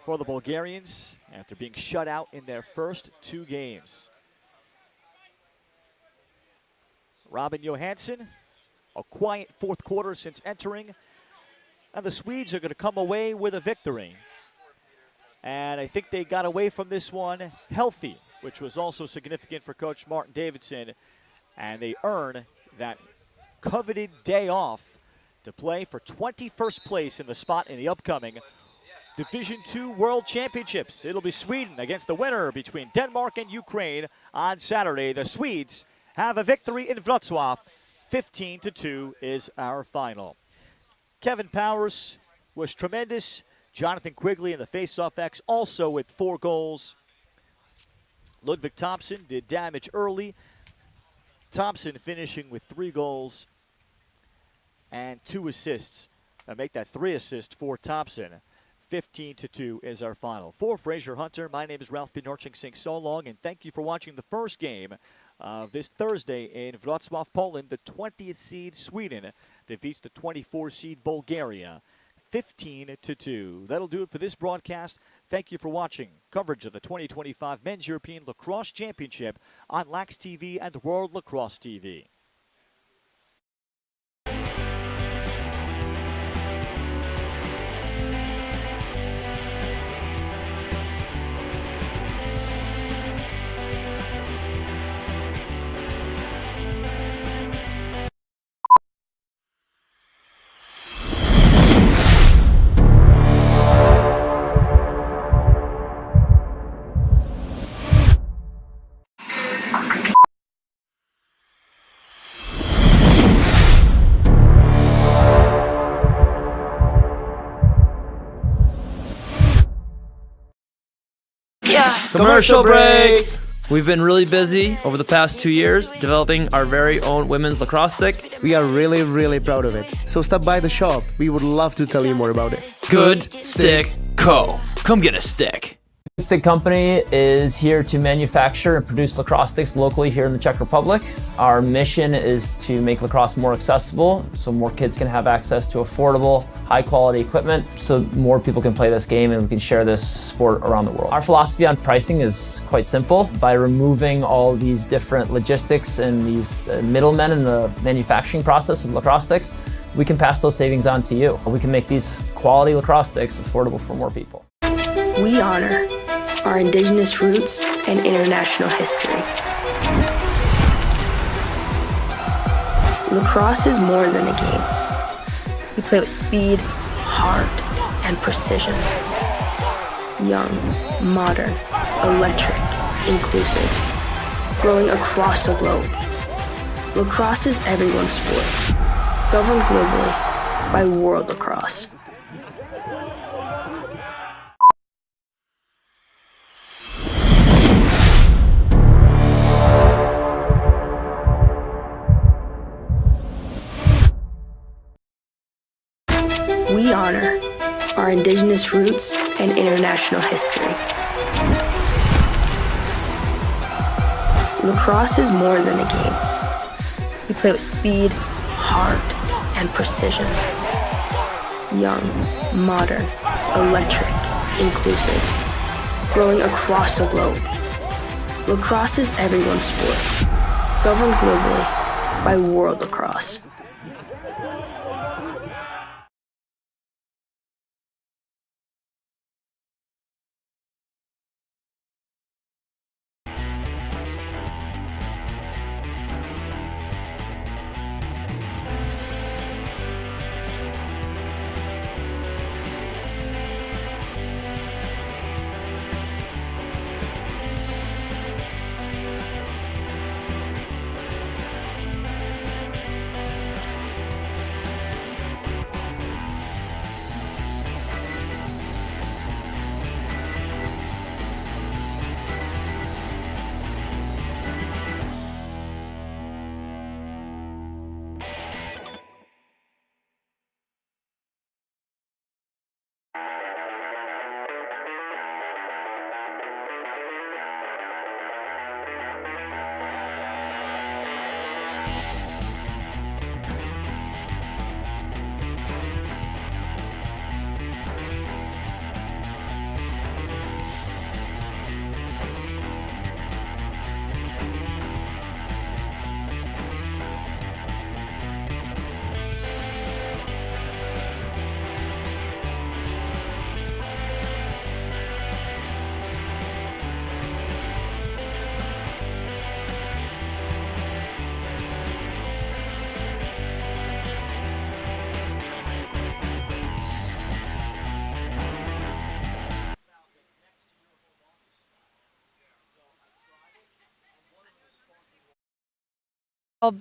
for the Bulgarians after being shut out in their first 2 games. Robin Johansson, a quiet 4th quarter since entering, and the Swedes are going to come away with a victory. And I think they got away from this one healthy, which was also significant for Coach Martin Davidson, and they earn that coveted day off to play for 21st place in the spot in the upcoming Division II World Championships. It'll be Sweden against the winner between Denmark and Ukraine on Saturday. The Swedes have a victory in Wrocław. 15-2 is our final. Kevin Powers was tremendous. Jonathan Quigley in the faceoff X also with 4 goals. Ludwig Thompson did damage early. Thompson finishing with 3 goals and 2 assists. Make that 3 assists for Thompson. 15-2 is our final. For Fraser Hunter, my name is Ralph Pinorching saying so long, and thank you for watching the first game of this Thursday in Wrocław, Poland. The 20th seed Sweden defeats the 24 seed Bulgaria. 15-2. That'll do it for this broadcast. Thank you for watching coverage of the 2025 Men's European Lacrosse Championship on Lax TV and World Lacrosse TV. Commercial break! We've been really busy over the past 2 years developing our very own women's lacrosse stick. We are really, really proud of it. So stop by the shop. We would love to tell you more about it. Good Stick Co. Come get a stick. Good Stick Company is here to manufacture and produce lacrosse sticks locally here in the Czech Republic. Our mission is to make lacrosse more accessible so more kids can have access to affordable, high-quality equipment so more people can play this game and we can share this sport around the world. Our philosophy on pricing is quite simple. By removing all these different logistics and these middlemen in the manufacturing process of lacrosse sticks, we can pass those savings on to you. We can make these quality lacrosse sticks affordable for more people. We honor our indigenous roots and international history. Lacrosse is more than a game. We play with speed, heart, and precision. Young, modern, electric, inclusive, growing across the globe. Lacrosse is everyone's sport, governed globally by World Lacrosse. We honor our indigenous roots and international history. Lacrosse is more than a game. We play with speed, heart, and precision. Young, modern, electric, inclusive, growing across the globe. Lacrosse is everyone's sport, governed globally by World Lacrosse.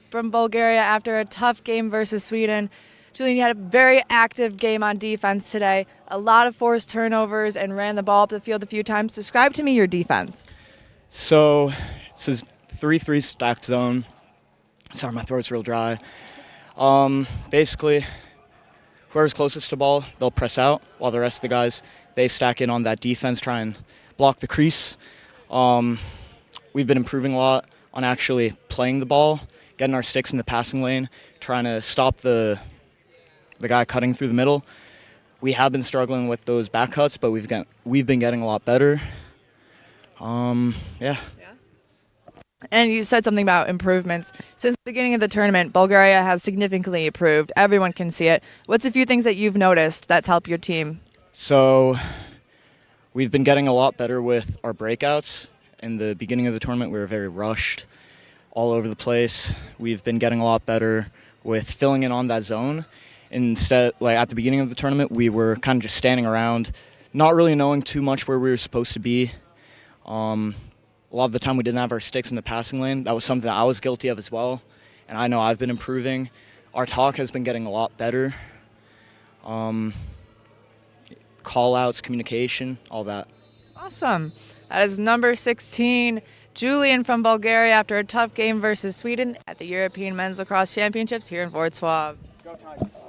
From Bulgaria after a tough game versus Sweden. Julian, you had a very active game on defense today. A lot of forced turnovers and ran the ball up the field a few times. Describe to me your defense. So it's a 3-3 stacked zone. Sorry, my throat's real dry. Basically, whoever's closest to ball, they'll press out, while the rest of the guys, they stack in on that defense, try and block the crease. We've been improving a lot on actually playing the ball, getting our sticks in the passing lane, trying to stop the guy cutting through the middle. We have been struggling with those back cuts, but we've been getting a lot better. Yeah. And you said something about improvements. Since the beginning of the tournament, Bulgaria has significantly improved. Everyone can see it. What's a few things that you've noticed that's helped your team? So we've been getting a lot better with our breakouts. In the beginning of the tournament, we were very rushed, all over the place. We've been getting a lot better with filling in on that zone. Instead, like at the beginning of the tournament, we were kind of just standing around, not really knowing too much where we were supposed to be. A lot of the time we didn't have our sticks in the passing lane. That was something that I was guilty of as well, and I know I've been improving. Our talk has been getting a lot better. Call-outs, communication, all that. Awesome. That is number 16, Julian from Bulgaria after a tough game versus Sweden at the European Men's Lacrosse Championships here in Wrocław. Go Tigers.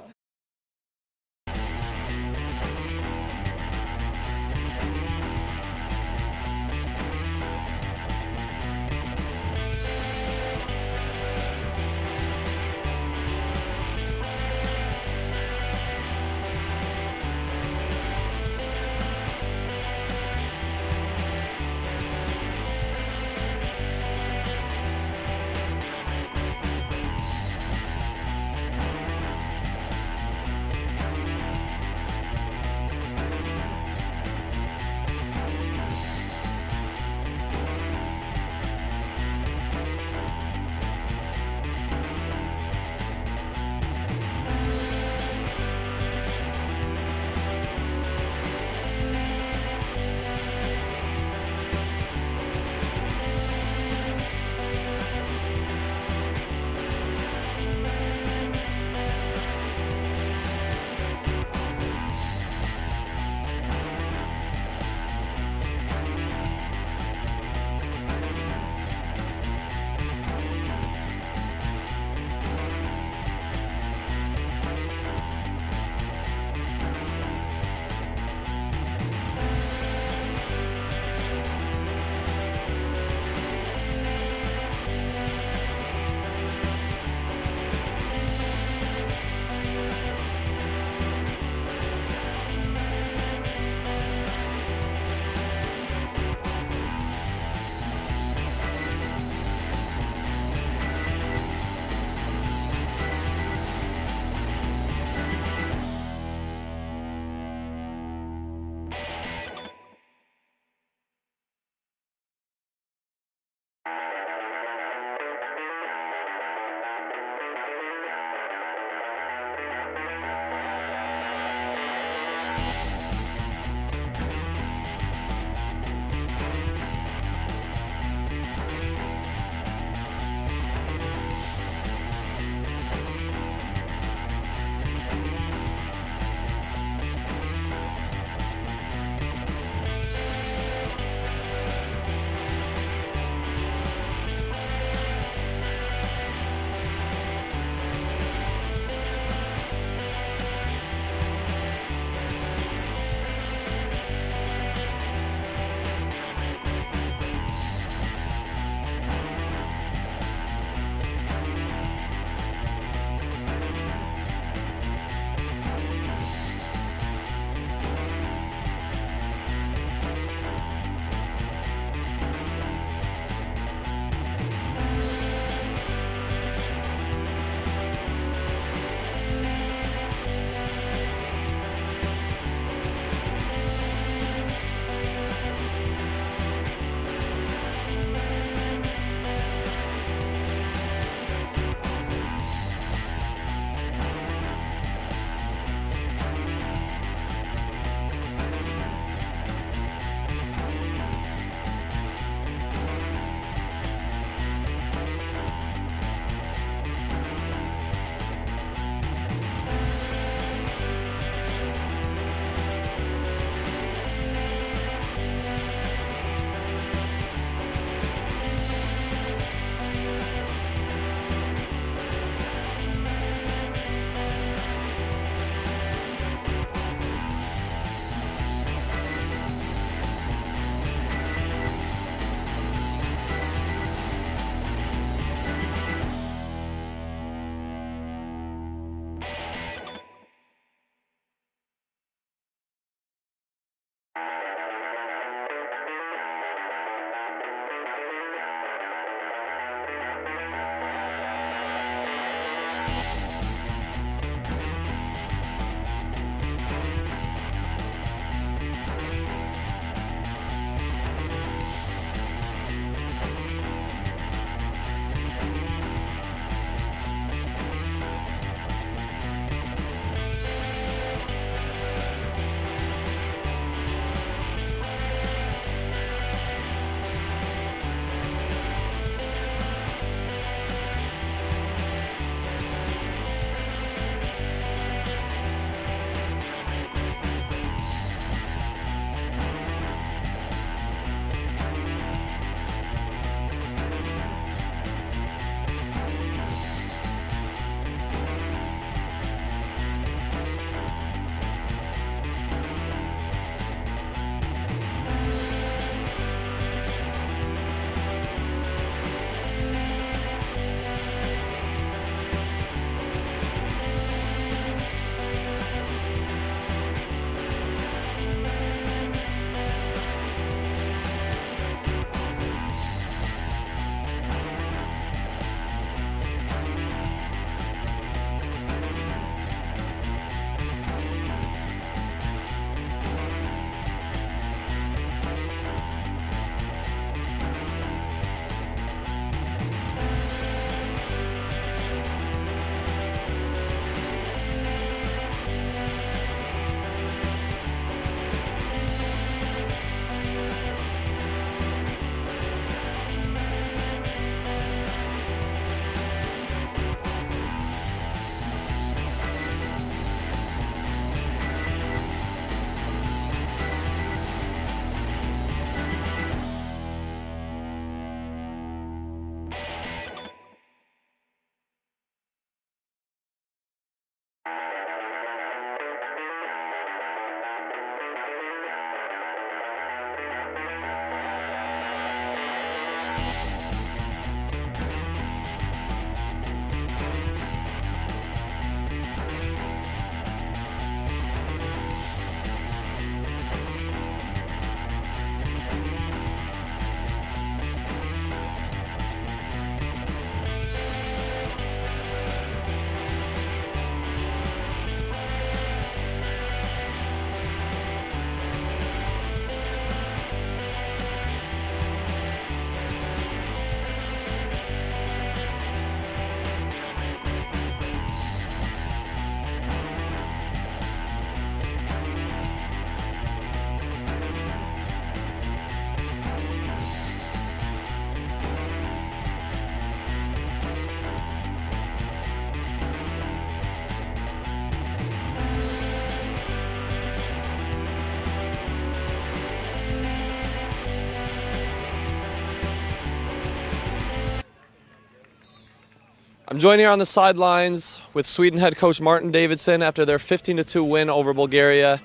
I'm joined here on the sidelines with Sweden head coach Martin Davidsson after their 15-2 win over Bulgaria.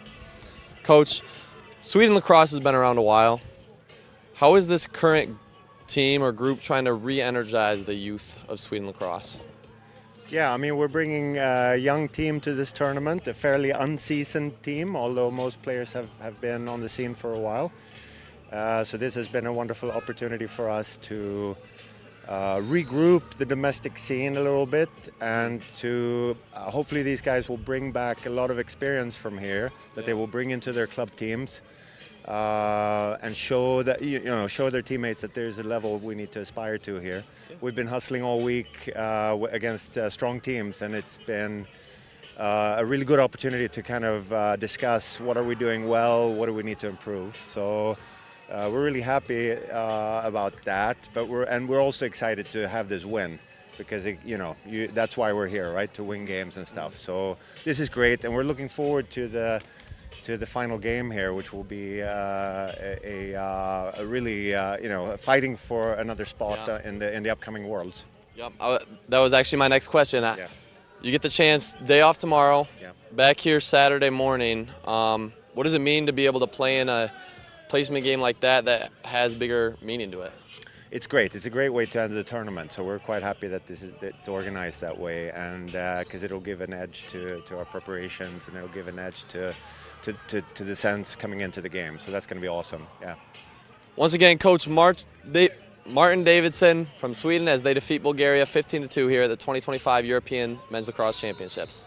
Coach, Sweden lacrosse has been around a while. How is this current team or group trying to re-energize the youth of Sweden lacrosse? Yeah, I mean, we're bringing a young team to this tournament, a fairly unseasoned team, although most players have been on the scene for a while. So this has been a wonderful opportunity for us to regroup the domestic scene a little bit, and to hopefully these guys will bring back a lot of experience from here that they will bring into their club teams, and show that show their teammates that there's a level we need to aspire to here. We've been hustling all week against strong teams, and it's been a really good opportunity to kind of discuss what are we doing well, what do we need to improve. So we're really happy about that, but we're also excited to have this win, because that's why we're here, right? To win games and stuff. So this is great, and we're looking forward to the final game here, which will be a really fighting for another spot in the upcoming Worlds. Yep. That was actually my next question. Yeah. You get the chance, day off tomorrow, Yeah. back here Saturday morning. What does it mean to be able to play in a placement game like that has bigger meaning to it? It's great. It's a great way to end the tournament. So we're quite happy that it's organized that way, and because it'll give an edge to our preparations, and it'll give an edge to the sense coming into the game. So that's going to be awesome. Yeah. Once again, Coach Martin Davidsson from Sweden as they defeat Bulgaria 15-2 here at the 2025 European Men's Lacrosse Championships.